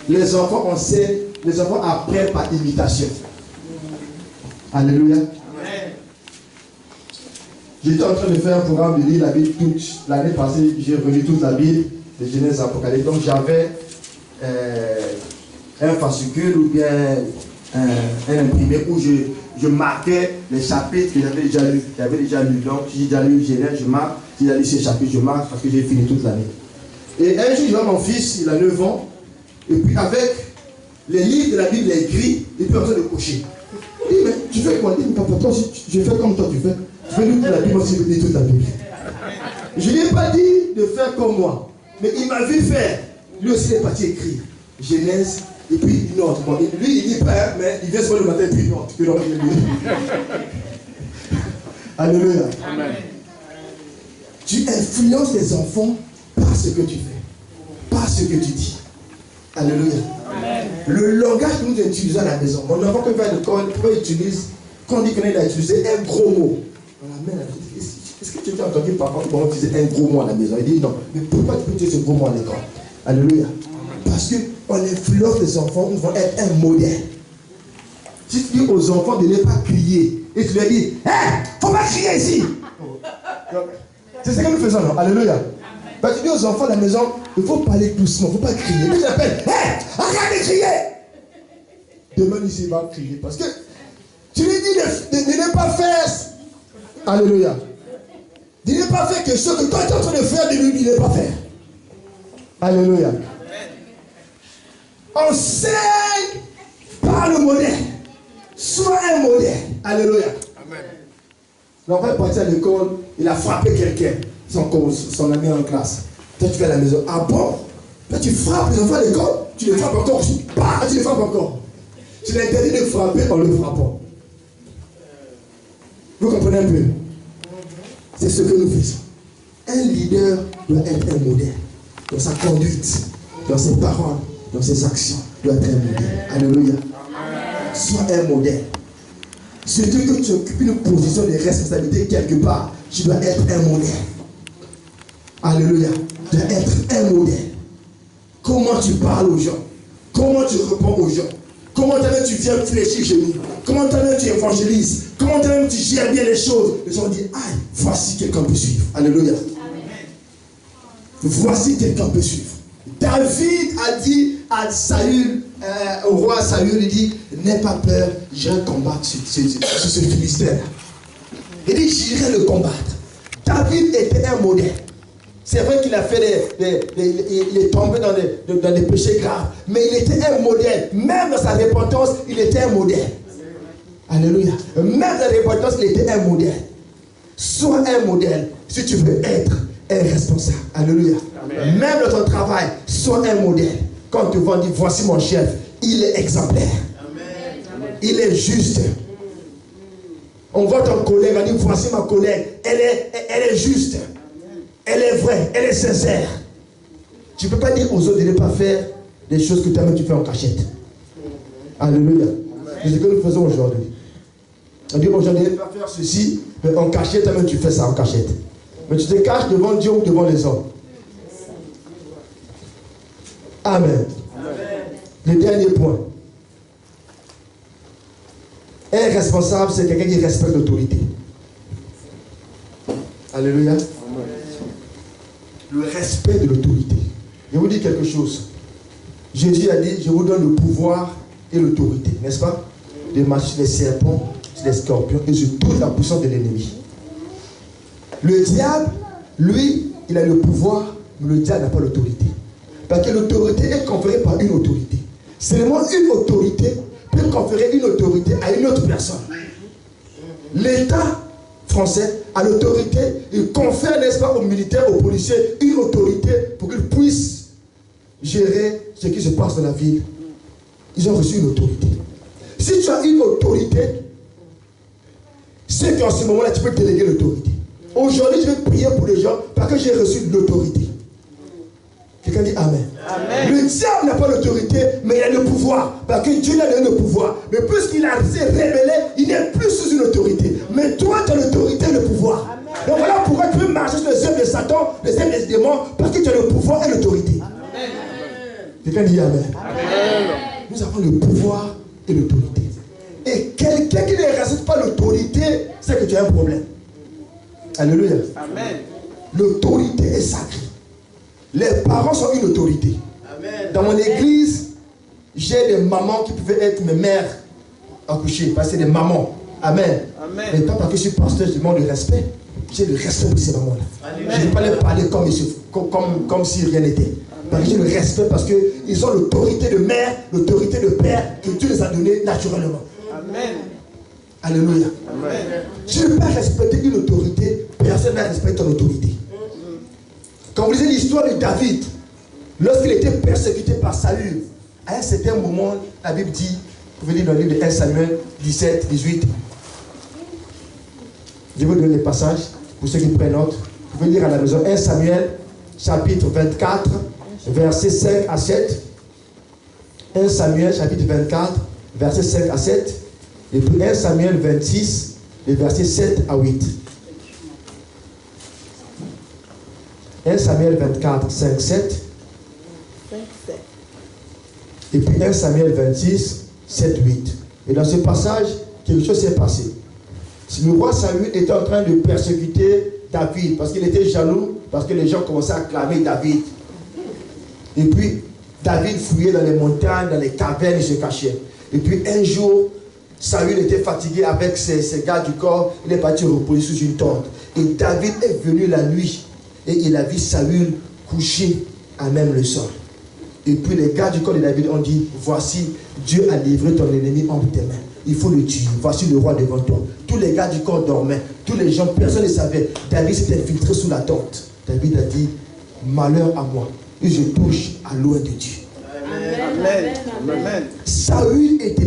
Les enfants enseignent, les enfants apprennent par imitation. Alléluia. Amen. J'étais en train de faire un programme de lire la Bible toute l'année passée. J'ai relu toute la Bible, de Genèse à Apocalypse. Donc j'avais un fascicule ou bien un imprimé où je marquais les chapitres que j'avais déjà lus. J'avais déjà lu. Donc j'ai déjà lu Genèse, je marque. Si j'ai lu ces chapitres, je marque parce que j'ai fini toute l'année. Et un jour, je vois mon fils, il a 9 ans. Et puis avec les livres de la Bible, les gris, il peut en train de cocher. Il dit, mais tu fais quoi? Il dit, papa, toi, si je fais comme toi, tu fais. Tu fais lire toute la Bible, moi aussi, je lis toute la Bible. Je ne lui ai pas dit de faire comme moi. Mais il m'a vu faire. Lui aussi, il est parti écrire. Genèse, et puis il note. Bon, lui, il dit pas, mais il vient se voir le matin, et puis il note. Puis, alléluia. Amen. Tu influences les enfants par ce que tu fais, par ce que tu dis. Alléluia. Amen. Le langage que nous utilisons à la maison. Mon enfant, quand il va à l'école, quand on dit qu'il a utilisé un gros mot, on l'amène à la maison. Est-ce que tu as entendu papa comment utiliser un gros mot à la maison? Il dit non. Mais pourquoi tu peux utiliser ce gros mot à l'école? Alléluia. Parce qu'on influence les enfants, ils vont être un modèle. Si tu dis aux enfants de ne pas crier, et tu leur dis, hé, faut pas crier ici. C'est ce que nous faisons, non? Alléluia. Parce que tu dis aux enfants à la maison, il faut parler doucement, il ne faut pas crier. Mais tu l'appelles, hé, arrête de crier. Demain, ici, il va crier. Parce que tu lui dis de ne pas faire. Alléluia. De ne pas faire quelque chose que toi tu es en train de faire, de lui dire de ne pas faire. Alléluia. Enseigne par le modèle. Sois un modèle. Alléluia. Amen. L'enfant est parti à l'école, il a frappé quelqu'un, son ami en classe. Toi tu fais à la maison. Ah bon? Toi tu frappes les enfants à l'école, tu les frappes encore aussi. Bah, tu les frappes encore. Tu l'interdis de frapper en le frappant. Vous comprenez un peu? C'est ce que nous faisons. Un leader doit être un modèle. Dans sa conduite, dans ses paroles, dans ses actions, doit être un modèle. Alléluia. Sois un modèle. Surtout que tu occupes une position de responsabilité quelque part, tu dois être un modèle. Alléluia. Tu dois être un modèle. Comment tu parles aux gens? Comment tu réponds aux gens? Comment tu viens fléchir chez nous? Comment tu évangélises? Comment tu gères bien les choses? Les gens disent, aïe, voici quelqu'un peut suivre. Alléluia. Amen. Voici quelqu'un peut suivre. David a dit à Saül, au roi Saül, il dit, n'aie pas peur, j'irai combattre ce Philistin. Il dit, j'irai le combattre. David était un modèle. C'est vrai qu'il a fait il est tombé dans des péchés graves, mais il était un modèle. Même dans sa repentance, il était un modèle. Alléluia. Même dans la repentance, il était un modèle. Sois un modèle si tu veux être un responsable. Alléluia. Amen. Même dans ton travail, sois un modèle. Quand tu vas dire, voici mon chef, il est exemplaire. Amen. Il est juste. On voit ton collègue, on dit, voici ma collègue, elle est juste. Elle est vraie, elle est sincère. Tu ne peux pas dire aux autres de ne pas faire des choses que toi-même tu fais en cachette. Alléluia. C'est ce que nous faisons aujourd'hui. On dit aujourd'hui, ne pas faire ceci, mais en cachette, toi-même tu fais ça en cachette. Mais tu te caches devant Dieu ou devant les hommes. Amen. Le dernier point. Un responsable, c'est quelqu'un qui respecte l'autorité. Alléluia. Le respect de l'autorité. Je vous dis quelque chose. Jésus a dit, je vous donne le pouvoir et l'autorité, n'est-ce pas? De marcher sur les serpents, sur les scorpions et sur toute la puissance de l'ennemi. Le diable, lui, il a le pouvoir, mais le diable n'a pas l'autorité. Parce que l'autorité est conférée par une autorité. Seulement une autorité peut conférer une autorité à une autre personne. L'État français a l'autorité, il confère, n'est-ce pas, aux militaires, aux policiers, une autorité pour qu'ils puissent gérer ce qui se passe dans la ville. Ils ont reçu une autorité. Si tu as une autorité, c'est qu'en ce moment-là, tu peux déléguer l'autorité. Aujourd'hui, je vais prier pour les gens parce que j'ai reçu de l'autorité. Quelqu'un dit Amen. Amen. Le diable n'a pas l'autorité, mais il a le pouvoir. Parce que Dieu lui a donné le pouvoir. Mais puisqu'il a s'est révélé, il n'est plus sous une autorité. Mais toi, tu as l'autorité et le pouvoir. Amen. Donc voilà pourquoi tu peux marcher sur les œuvres de Satan, les œuvres des démons, parce que tu as le pouvoir et l'autorité. Quelqu'un dit Amen. Amen. Nous avons le pouvoir et l'autorité. Et quelqu'un qui ne respecte pas l'autorité, c'est que tu as un problème. Alléluia. Amen. L'autorité est sacrée. Les parents sont une autorité. Amen. Dans mon église, j'ai des mamans qui pouvaient être mes mères accouchées, parce que c'est des mamans. Amen. Amen. Mais pas parce que je suis pasteur, je demande le respect. J'ai le respect pour ces mamans-là. Je ne vais pas les parler comme si rien n'était. Parce que j'ai le respect parce qu'ils ont l'autorité de mère, l'autorité de père que Dieu les a donnée naturellement. Amen. Alléluia. Amen. Tu ne peux pas respecter une autorité, personne ne respecte ton autorité. Quand vous lisez l'histoire de David, lorsqu'il était persécuté par Saül, à un certain moment, la Bible dit, vous pouvez lire dans le livre de 1 Samuel 17, 18. Je vais vous donner les passages pour ceux qui prennent note. Vous pouvez lire à la maison 1 Samuel, chapitre 24, versets 5 à 7. 1 Samuel, chapitre 24, versets 5 à 7. Et puis 1 Samuel 26, les versets 7 à 8. 1 Samuel 24, 5, 7. Et puis 1 Samuel 26, 7, 8. Et dans ce passage, quelque chose s'est passé. Le roi Saül était en train de persécuter David parce qu'il était jaloux, parce que les gens commençaient à clamer David. Et puis, David fouillait dans les montagnes, dans les cavernes, il se cachait. Et puis un jour, Saül était fatigué avec ses gars du corps, il est parti reposer sous une tente. Et David est venu la nuit et il a vu Saül couché à même le sol. Et puis les gars du corps de David ont dit, voici, Dieu a livré ton ennemi entre tes mains. Il faut le tuer. Voici le roi devant toi. Tous les gars du corps dormaient. Tous les gens, personne ne savait. David s'est infiltré sous la tente. David a dit, malheur à moi. Et je touche à loin de Dieu. Amen. Amen. Saül était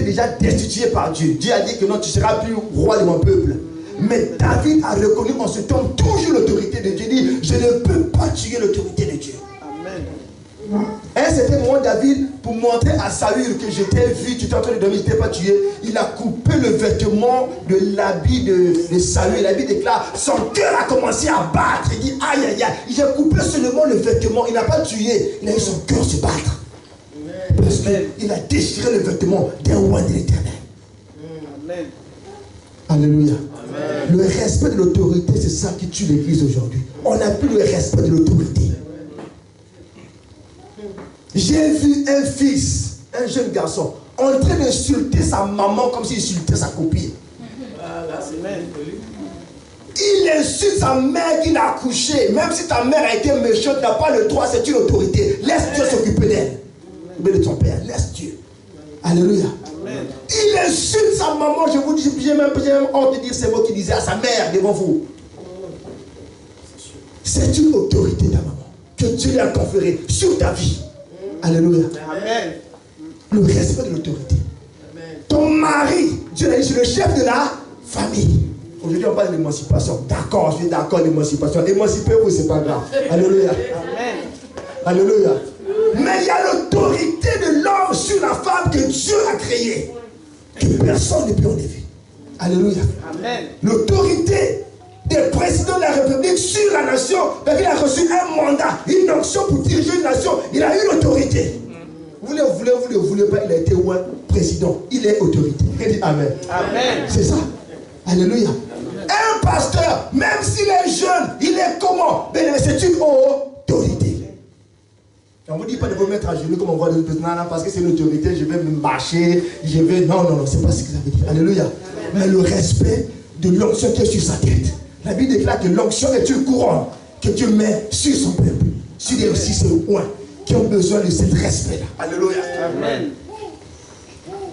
déjà destitué par Dieu. Dieu a dit que non, tu ne seras plus roi de mon peuple. Mais David a reconnu en ce temps toujours l'autorité de Dieu. Il dit, je ne peux pas tuer l'autorité de Dieu. Amen. À un certain moment, David, pour montrer à Saül que je t'ai vu, tu t'es en train de dormir, je ne t'ai pas tué, il a coupé le vêtement de l'habit de Saül. L'habit déclare, son cœur a commencé à battre. Il dit, aïe, aïe, aïe, il a coupé seulement le vêtement, il n'a pas tué, il a eu son cœur se battre. Parce qu'il a déchiré le vêtement d'un roi de l'Éternel. Amen. Alléluia. Amen. Le respect de l'autorité, c'est ça qui tue l'église aujourd'hui. On n'a plus le respect de l'autorité. J'ai vu un fils, un jeune garçon, en train d'insulter sa maman comme s'il insultait sa copine. Il insulte sa mère qu'il a accouchée. Même si ta mère a été méchante, tu n'as pas le droit, c'est une autorité. Laisse Dieu s'occuper d'elle. Mais de ton père, laisse Dieu. Alléluia. Amen. Il insulte sa maman. Je vous dis, j'ai même honte de dire ces mots qu'il disait à sa mère devant vous. C'est une autorité, ta maman, que Dieu lui a conférée sur ta vie. Alléluia. Amen. Le respect de l'autorité. Ton mari, Dieu l'a dit, c'est le chef de la famille. Aujourd'hui, on parle de l'émancipation. D'accord, je suis d'accord, l'émancipation. Émancipez-vous, c'est pas grave. Alléluia. Amen. Alléluia. Mais il y a l'autorité de l'homme sur la femme que Dieu a créée, que personne ne peut enlever. Alléluia. Amen. L'autorité des présidents de la République sur la nation, parce qu'il a reçu un mandat, une onction pour diriger une nation. Il a eu l'autorité. Vous le voulez pas, il a été président. Il est autorité. Il dit Amen. Amen. C'est ça. Alléluia. Un pasteur, même s'il est jeune, il est comment? C'est une autorité. On ne vous dit pas de vous mettre à genoux comme on voit de l'autre parce que c'est l'autorité, je vais me marcher, je vais... Non, c'est pas ce que ça veut dire. Alléluia. Mais le respect de l'onction qui est sur sa tête. La Bible déclare que l'onction est une couronne que Dieu met sur son peuple, sur les aussi sur le point, qui ont besoin de ce respect-là. Alléluia. Amen.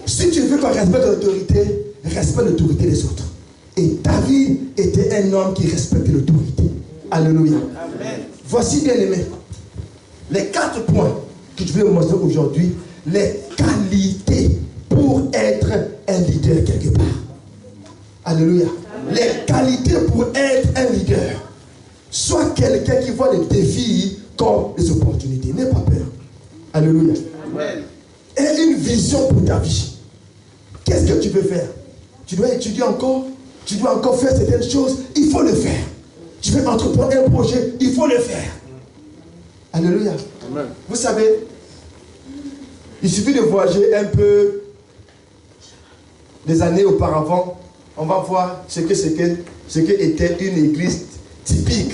Si tu veux qu'on respecte l'autorité, respecte l'autorité des autres. Et David était un homme qui respectait l'autorité. Alléluia. Amen. Voici, bien aimé, les 4 points que je vais vous montrer aujourd'hui, les qualités pour être un leader quelque part. Alléluia. Amen. Les qualités pour être un leader. Sois quelqu'un qui voit les défis comme des opportunités. N'aie pas peur. Alléluia. Amen. Et une vision pour ta vie. Qu'est-ce que tu veux faire? Tu dois étudier encore. Tu dois encore faire certaines choses. Il faut le faire. Tu veux entreprendre un projet. Il faut le faire. Alléluia. Amen. Vous savez, il suffit de voyager un peu des années auparavant. On va voir ce que était une église typique.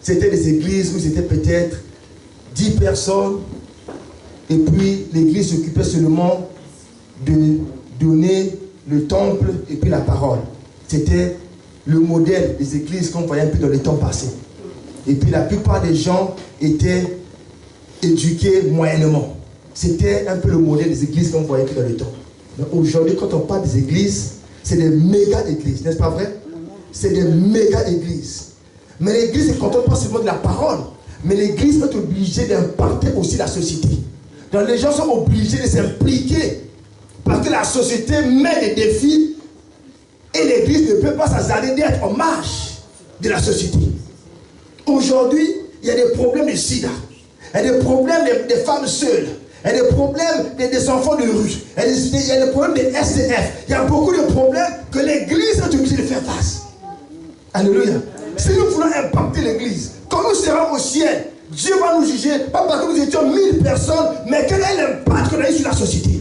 C'était des églises où c'était peut-être 10 personnes. Et puis l'église s'occupait seulement de donner le temple et puis la parole. C'était le modèle des églises qu'on voyait un peu dans les temps passés. Et puis la plupart des gens étaient éduqués moyennement. C'était un peu le modèle des églises qu'on voyait dans le temps. Mais aujourd'hui, quand on parle des églises, c'est des méga églises, n'est-ce pas vrai? C'est des méga églises. Mais l'église ne contente pas seulement de la parole, mais l'église est obligée d'impacter aussi la société. Donc les gens sont obligés de s'impliquer parce que la société met des défis et l'église ne peut pas s'attarder d'être en marge de la société. Aujourd'hui, il y a des problèmes de sida, il y a des problèmes des femmes seules, il y a des problèmes des enfants de rue, il y a des problèmes des SDF, il y a beaucoup de problèmes que l'église est obligée de faire face. Alléluia. Si nous voulons impacter l'église, quand nous serons au ciel, Dieu va nous juger, pas parce que nous étions 1000 personnes, mais quel est l'impact qu'on a eu sur la société?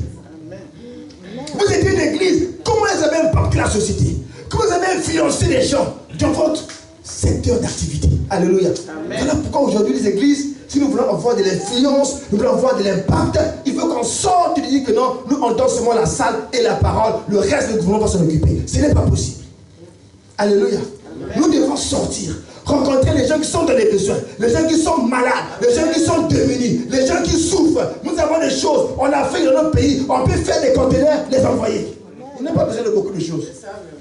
Vous étiez une église, comment vous avez impacté la société? Comment vous avez influencé les gens dans votre secteur d'activité? Alléluia. Voilà pourquoi aujourd'hui les églises, si nous voulons avoir de l'influence, nous voulons avoir de l'impact, il faut qu'on sorte et dire que non, nous on donne seulement la salle et la parole, le reste du gouvernement va s'en occuper. Ce n'est pas possible. Alléluia. Nous devons sortir, rencontrer les gens qui sont dans les besoins, les gens qui sont malades, les gens qui sont démunis, les gens qui souffrent. Nous avons des choses, on a fait dans notre pays, on peut faire des conteneurs, les envoyer. Il n'y a pas besoin de beaucoup de choses.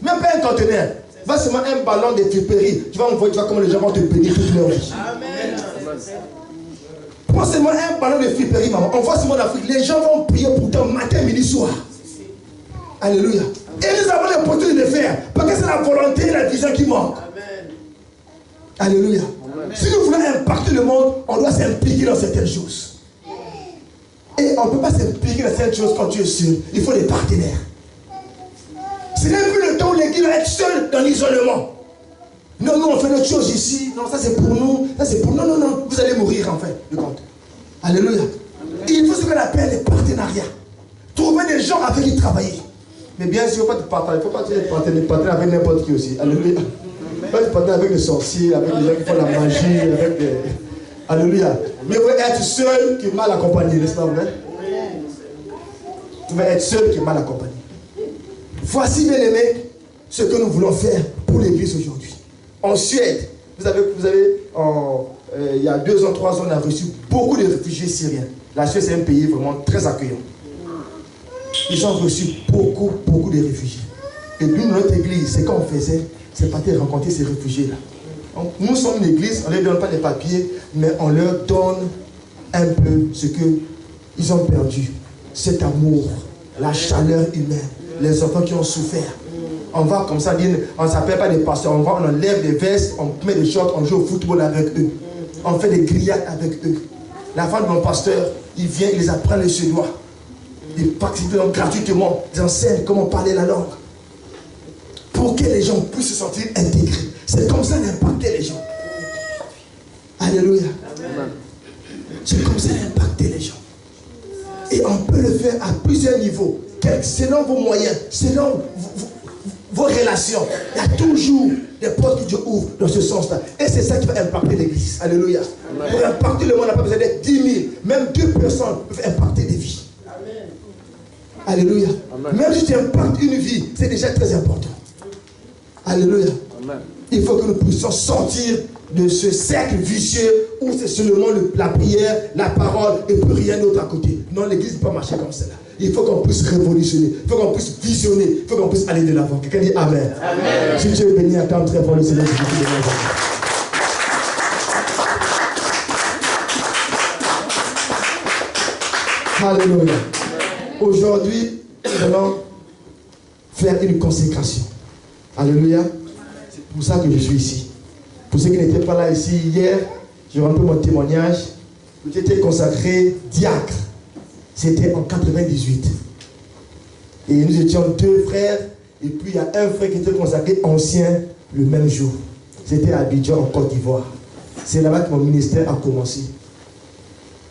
Même pas un conteneur. Va seulement un ballon de friperie. Tu vas envoyer, tu vois comment les gens vont te bénir toute leur vie. Amen. Prends seulement un ballon de friperie, maman. On voit seulement en Afrique. Les gens vont prier pour toi matin, midi, soir. Alléluia. Et nous avons l'opportunité de le faire. Parce que c'est la volonté et la vision qui manquent. Amen. Alléluia. Amen. Si nous voulons impacter le monde, on doit s'impliquer dans certaines choses. Et on ne peut pas s'impliquer dans certaines choses quand tu es seul. Il faut des partenaires. Ce n'est plus le temps où l'église va être seule dans l'isolement. Non, nous on fait notre chose ici. Non, ça c'est pour nous. Ça c'est pour nous. Non, non, vous allez mourir en fait, le compte. Alléluia. Et il faut ce qu'on appelle les partenariats. Trouver des gens avec qui travailler. Mais bien sûr, il ne faut pas te partager. Il ne faut pas te partager avec n'importe qui aussi. Alléluia. Il ne faut pas te partager avec des sorciers, avec des gens qui font la magie, avec des... Alléluia. Mais vous être seul qui est mal accompagné, n'est-ce pas vrai? Tu vas être seul qui est mal accompagné. Voici, bien aimé, ce que nous voulons faire pour l'église aujourd'hui. En Suède, vous avez il y a 2 ans, 3 ans, on a reçu beaucoup de réfugiés syriens. La Suède, c'est un pays vraiment très accueillant. ils ont reçu beaucoup de réfugiés. Et nous, dans notre église, c'est qu'on faisait, c'est partir rencontrer ces réfugiés-là. Nous sommes une église, on ne leur donne pas les papiers, mais on leur donne un peu ce qu'ils ont perdu. Cet amour, la chaleur humaine, les enfants qui ont souffert. On va comme ça, on ne s'appelle pas des pasteurs, on enlève des vestes, on met des shorts, on joue au football avec eux. On fait des grillades avec eux. La femme de mon pasteur, il vient, il les apprend le suédois. Il participe gratuitement, ils enseignent comment parler la langue. Pour que les gens puissent se sentir intégrés. C'est comme ça d'impacter les gens. Alléluia. C'est comme ça d'impacter les gens. Et on peut le faire à plusieurs niveaux. Selon vos moyens, selon vos relations. Il y a toujours des portes que Dieu ouvre dans ce sens-là. Et c'est ça qui va impacter l'église. Alléluia. Amen. Pour impacter le monde, on n'a pas besoin d'être 10 000. Même 2 personnes peuvent impacter des vies. Amen. Alléluia. Amen. Même si tu impactes une vie, c'est déjà très important. Alléluia. Amen. Il faut que nous puissions sortir de ce cercle vicieux où c'est seulement la prière, la parole et plus rien d'autre à côté. Non, l'église ne peut pas marcher comme ça. Il faut qu'on puisse révolutionner, il faut qu'on puisse visionner, il faut qu'on puisse aller de l'avant. Quelqu'un dit Amen. Amen. Si Dieu est béni, acclame très fort le Seigneur. Alléluia. Aujourd'hui, nous allons faire une consécration. Alléluia. C'est pour ça que je suis ici. Pour ceux qui n'étaient pas là ici hier, je rends un peu mon témoignage. J'étais consacré diacre. C'était en 98. Et nous étions 2 frères. Et puis il y a un frère qui était consacré ancien le même jour. C'était à Abidjan en Côte d'Ivoire. C'est là-bas que mon ministère a commencé.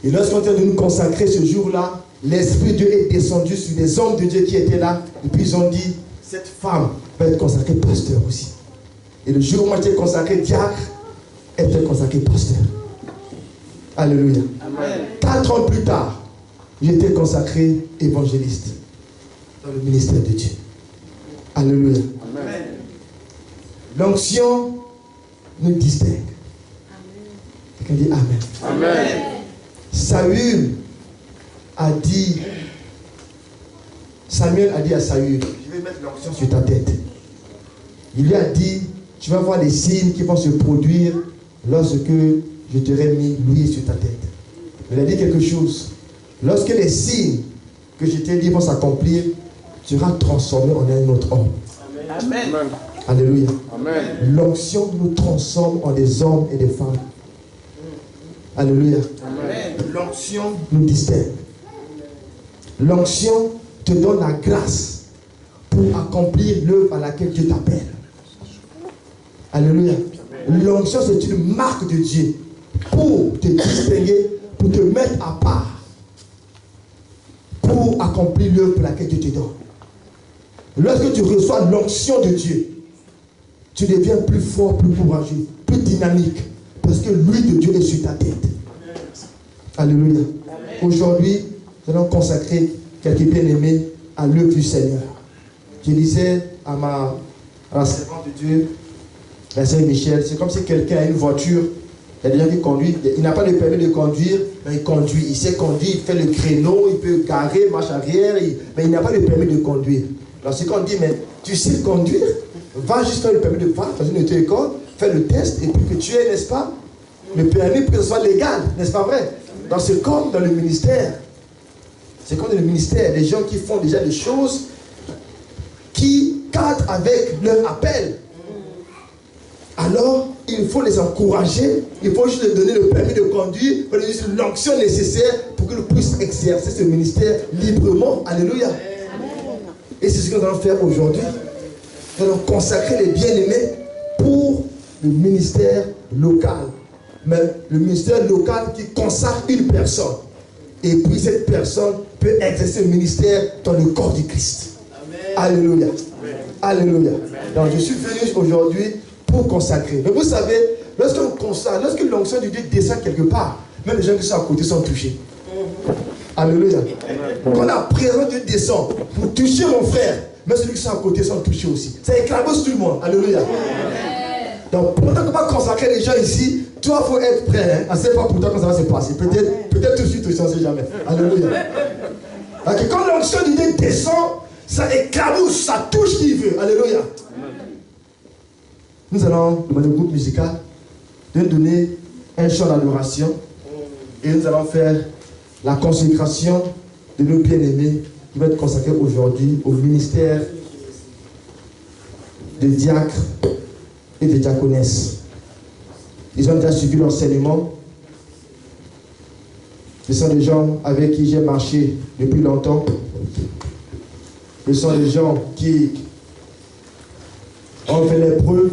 Et lorsqu'on était de nous consacrer ce jour-là, l'Esprit de Dieu est descendu sur des hommes de Dieu qui étaient là. Et puis ils ont dit, cette femme va être consacrée pasteur aussi. Et le jour où moi j'étais consacré diacre, elle était consacrée pasteur. Alléluia. Amen. 4 ans plus tard, j'étais consacré évangéliste dans le ministère de Dieu. Alléluia. Amen. L'onction nous distingue. Quelqu'un dit Amen. Amen. Samuel a dit à Saül, je vais mettre l'onction sur ta tête. Il lui a dit, tu vas voir les signes qui vont se produire lorsque je t'aurai mis l'huile sur ta tête. Il a dit quelque chose. Lorsque les signes que je t'ai dit vont s'accomplir, tu seras transformé en un autre homme. Amen. Amen. Alléluia. Amen. L'onction nous transforme en des hommes et des femmes. Alléluia. Amen. L'onction nous distingue. L'onction te donne la grâce pour accomplir l'œuvre à laquelle Dieu t'appelle. Alléluia. L'onction, c'est une marque de Dieu pour te distinguer, pour te mettre à part, pour accomplir l'œuvre pour laquelle Dieu te donne. Lorsque tu reçois l'onction de Dieu, tu deviens plus fort, plus courageux, plus dynamique, parce que l'huile de Dieu est sur ta tête. Alléluia. Aujourd'hui, nous allons consacrer quelques bien-aimés à l'œuvre du Seigneur. Je disais à la servante de Dieu, la sœur Michel, c'est comme si quelqu'un a une voiture, il y a des gens qui conduisent, il n'a pas de permis de conduire, mais il conduit, il sait conduire, il fait le créneau, il peut garer, marche arrière, mais il n'a pas de permis de conduire. Alors c'est qu'on dit, mais tu sais conduire, va juste faire le permis de conduire dans une auto-école, fais le test, et puis que tu aies, n'est-ce pas, le permis pour que ce soit légal, n'est-ce pas vrai? Donc c'est comme dans le ministère. C'est comme dans le ministère, des gens qui font déjà des choses qui cadrent avec leur appel. Alors, il faut les encourager, il faut juste leur donner le permis de conduire, il faut leur donner l'onction nécessaire pour qu'ils puissent exercer ce ministère librement. Alléluia. Et c'est ce que nous allons faire aujourd'hui. Nous allons consacrer les bien-aimés pour le ministère local. Mais le ministère local qui consacre une personne. Et puis cette personne peut exercer le ministère dans le corps du Christ. Amen. Alléluia. Amen. Alléluia. Amen. Donc je suis venu aujourd'hui pour consacrer. Mais vous savez, lorsqu'on consacre, lorsque l'onction de Dieu descend quelque part, même les gens qui sont à côté sont touchés. Alléluia. Quand la présence de Dieu descend pour toucher mon frère, même ceux qui sont à côté sont touchés aussi. Ça éclabousse tout le monde. Alléluia. Donc pendant qu'on va consacrer les gens ici, toi, il faut être prêt. Hein? On ne sait pas pour toi quand ça va se passer. Peut-être tout de suite, on ne sait jamais. Alléluia. Donc, quand l'onction de Dieu descend, ça éclabousse, ça touche qui veut. Alléluia. Nous allons demander au groupe musical de donner un chant d'adoration et nous allons faire la consécration de nos bien-aimés qui va être consacré aujourd'hui au ministère des diacres et des diaconesses. Ils ont déjà suivi l'enseignement. Ce sont des gens avec qui j'ai marché depuis longtemps. Ce sont des gens qui ont fait l'épreuve.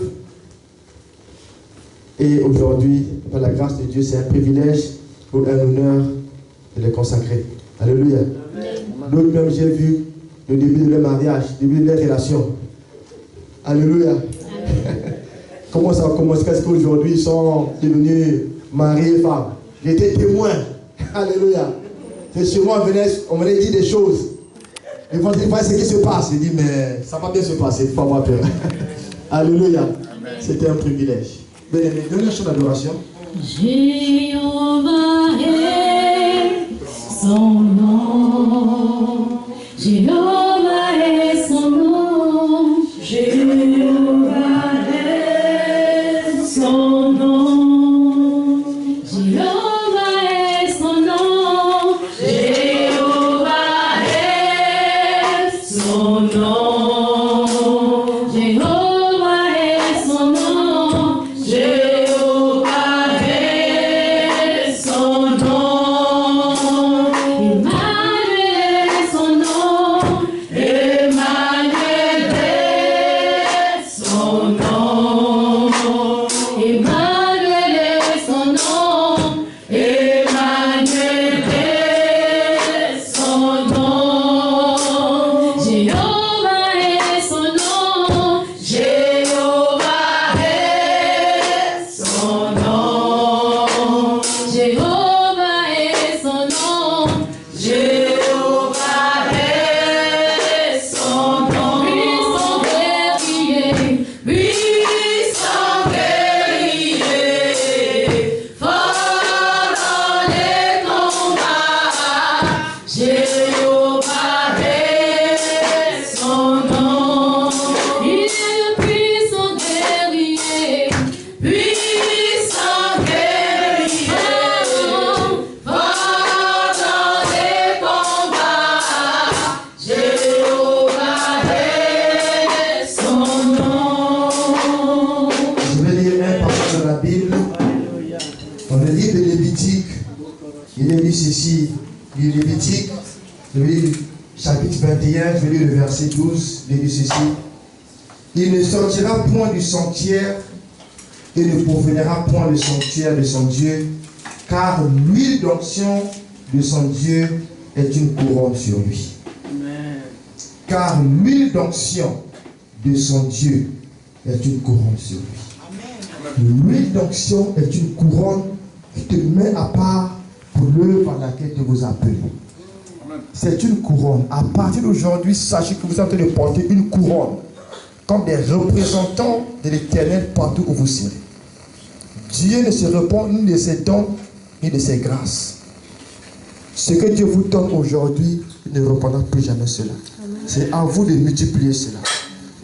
Et aujourd'hui, par la grâce de Dieu, c'est un privilège ou un honneur de les consacrer. Alléluia. D'autres même, j'ai vu le début de leur mariage, le début de leur relation. Alléluia. Comment ça a commencé? Parce qu'aujourd'hui, ils sont devenus mari et femme. J'étais témoin. Alléluia. C'est sûrement, on venait dire des choses. Et quand ils voient ce qui se passe, ils disent, mais ça va bien se passer, il faut avoir peur. Alléluia. C'était un privilège. Bien-aimé, donnez un chant d'adoration. Jéhovah est son nom. Jéhovah est son nom. Jéhovah est son nom. Jéhovah est son nom. Jéhovah est son nom. Jéhovah est son nom. Jéhovah est son nom. Emmanuel est son nom. Emmanuel est son nom. Emmanuel est son nom. Emmanuel est son nom. Jéhovah est son nom. Jéhovah est son nom. Jéhovah est son nom. Jéhovah est son nom. Puissant guerrier, puissant guerrier, fort dans les combats. Jéhovah est son nom. Il est le puissant guerrier, puissant guerrier, fort dans les combats. Jéhovah est son nom. Je vais lire un passage de la Bible. Dans le livre de Lévitique, il est dit ceci. Le Lévitique, je vais lire chapitre 21, je vais lire le verset 12. Il est dit ceci. Il ne sortira point du sanctuaire et ne profanera point le sanctuaire de son Dieu, car l'huile d'onction de son Dieu est une couronne sur lui. Car l'huile d'onction de son Dieu est une couronne sur lui. L'huile d'onction est une couronne qui te met à part pour l'œuvre à laquelle tu vous appelez. C'est une couronne. À partir d'aujourd'hui, sachez que vous êtes en train de porter une couronne comme des représentants de l'Éternel partout où vous serez. Dieu ne se répand ni de ses dons ni de ses grâces. Ce que Dieu vous donne aujourd'hui, il ne répandra plus jamais cela. C'est à vous de multiplier cela.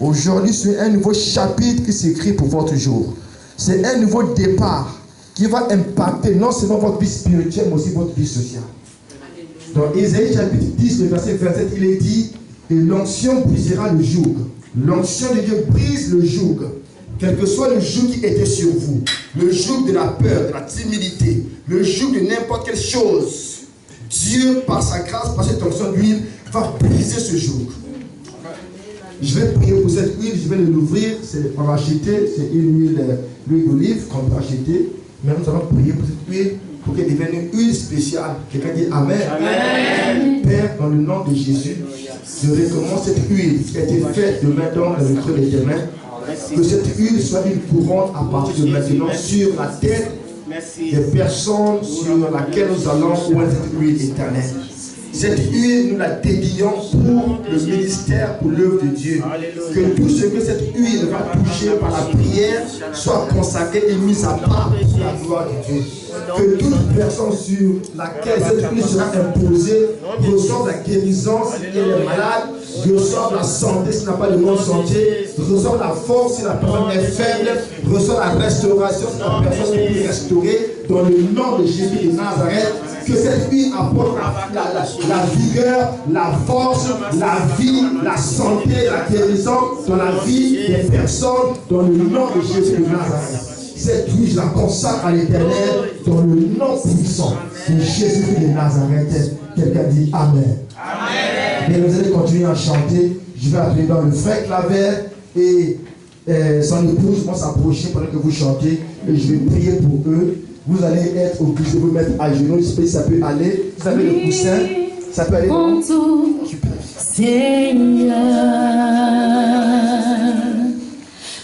Aujourd'hui, c'est un nouveau chapitre qui s'écrit pour votre jour. C'est un nouveau départ qui va impacter non seulement votre vie spirituelle, mais aussi votre vie sociale. Dans Ésaïe chapitre 10, le verset 27, il est dit, et l'onction brisera le joug. L'onction de Dieu brise le joug. Quel que soit le joug qui était sur vous, le joug de la peur, de la timidité, le joug de n'importe quelle chose, Dieu, par sa grâce, par cette onction d'huile, va briser ce joug. Je vais prier pour cette huile, je vais l'ouvrir, on va acheter, c'est une huile d'olive qu'on peut acheter. Mais nous allons prier pour cette huile, pour qu'elle devienne une huile spéciale. Quelqu'un dit Amen. Amen. Père, dans le nom de Jésus, je recommande cette huile qui a été faite de main d'homme dans le creux de tes mains. Que cette huile soit une couronne à partir de maintenant sur la tête des personnes sur laquelle nous allons oindre cette huile éternelle. Cette huile, nous la dédions pour le ministère, pour l'œuvre de Dieu. Que tout ce que cette huile va toucher par la prière soit consacré et mis à part pour la gloire de Dieu. Que toute personne sur laquelle cette huile sera imposée reçoive la guérison si elle est malade, reçoive la santé s'il n'a pas de bonne santé, reçoive la force si la personne est faible, reçoive la restauration si la personne est plus restaurée. Dans le nom de Jésus de Nazareth, que cette huile apporte la vigueur, la force, la vie, la santé, la guérison dans la vie des personnes dans le nom de Jésus de Nazareth. Cette huile, je la consacre à l'Éternel dans le nom puissant de Jésus de Nazareth. Quelqu'un dit Amen. Amen. Et vous allez continuer à chanter. Je vais appeler dans le frère Claver et son épouse vont s'approcher pendant que vous chantez et je vais prier pour eux. Vous allez être obligé de vous mettre à genoux. Ça peut aller. Vous avez le coussin. Ça peut aller. Prends tout, Seigneur.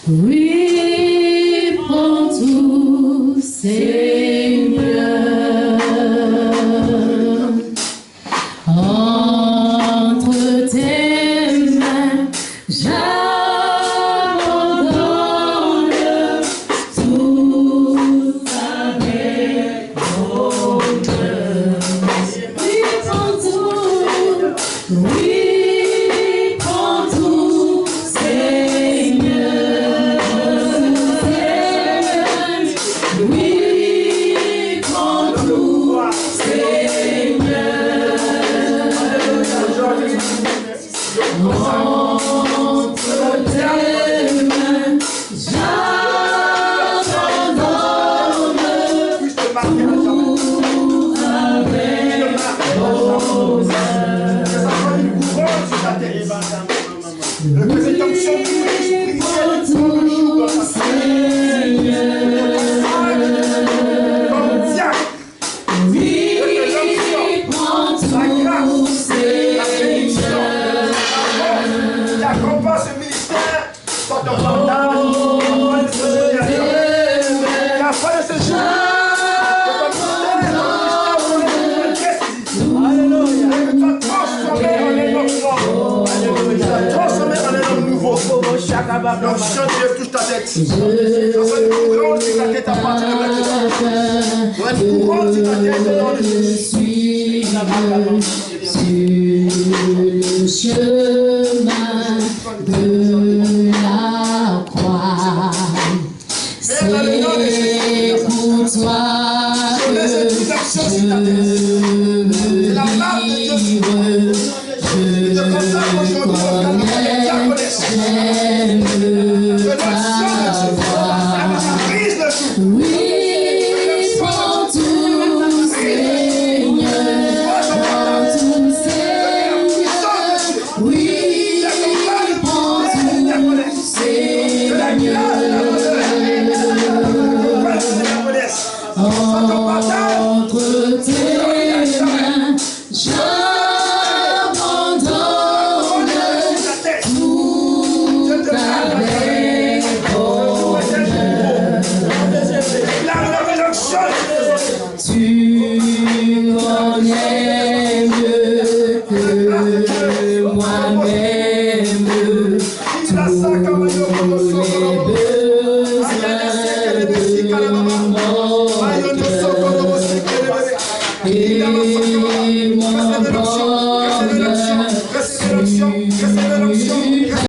Oui, prends tout, Seigneur. Entre tes mains, j'abandonne tout avec bonheur. Oui, prends tout. Oui, prends tout, Seigneur. Oui, prends tout, Seigneur. Entre tes mains, j'abandonne tout avec L'onction de Dieu touche ta tête. Ça soit une couronne sur ta tête à partir de maintenant. Une couronne sur ta tête dans le suis sur le chemin de la croix. C'est pour toi que je vivre. Je connais, j'aime ta voix. Oui, prends tout, Seigneur, prends tout, Seigneur. Oui, prends tout, Seigneur. Entre tes mains, j'abandonne tout avec bonheur. Tu connais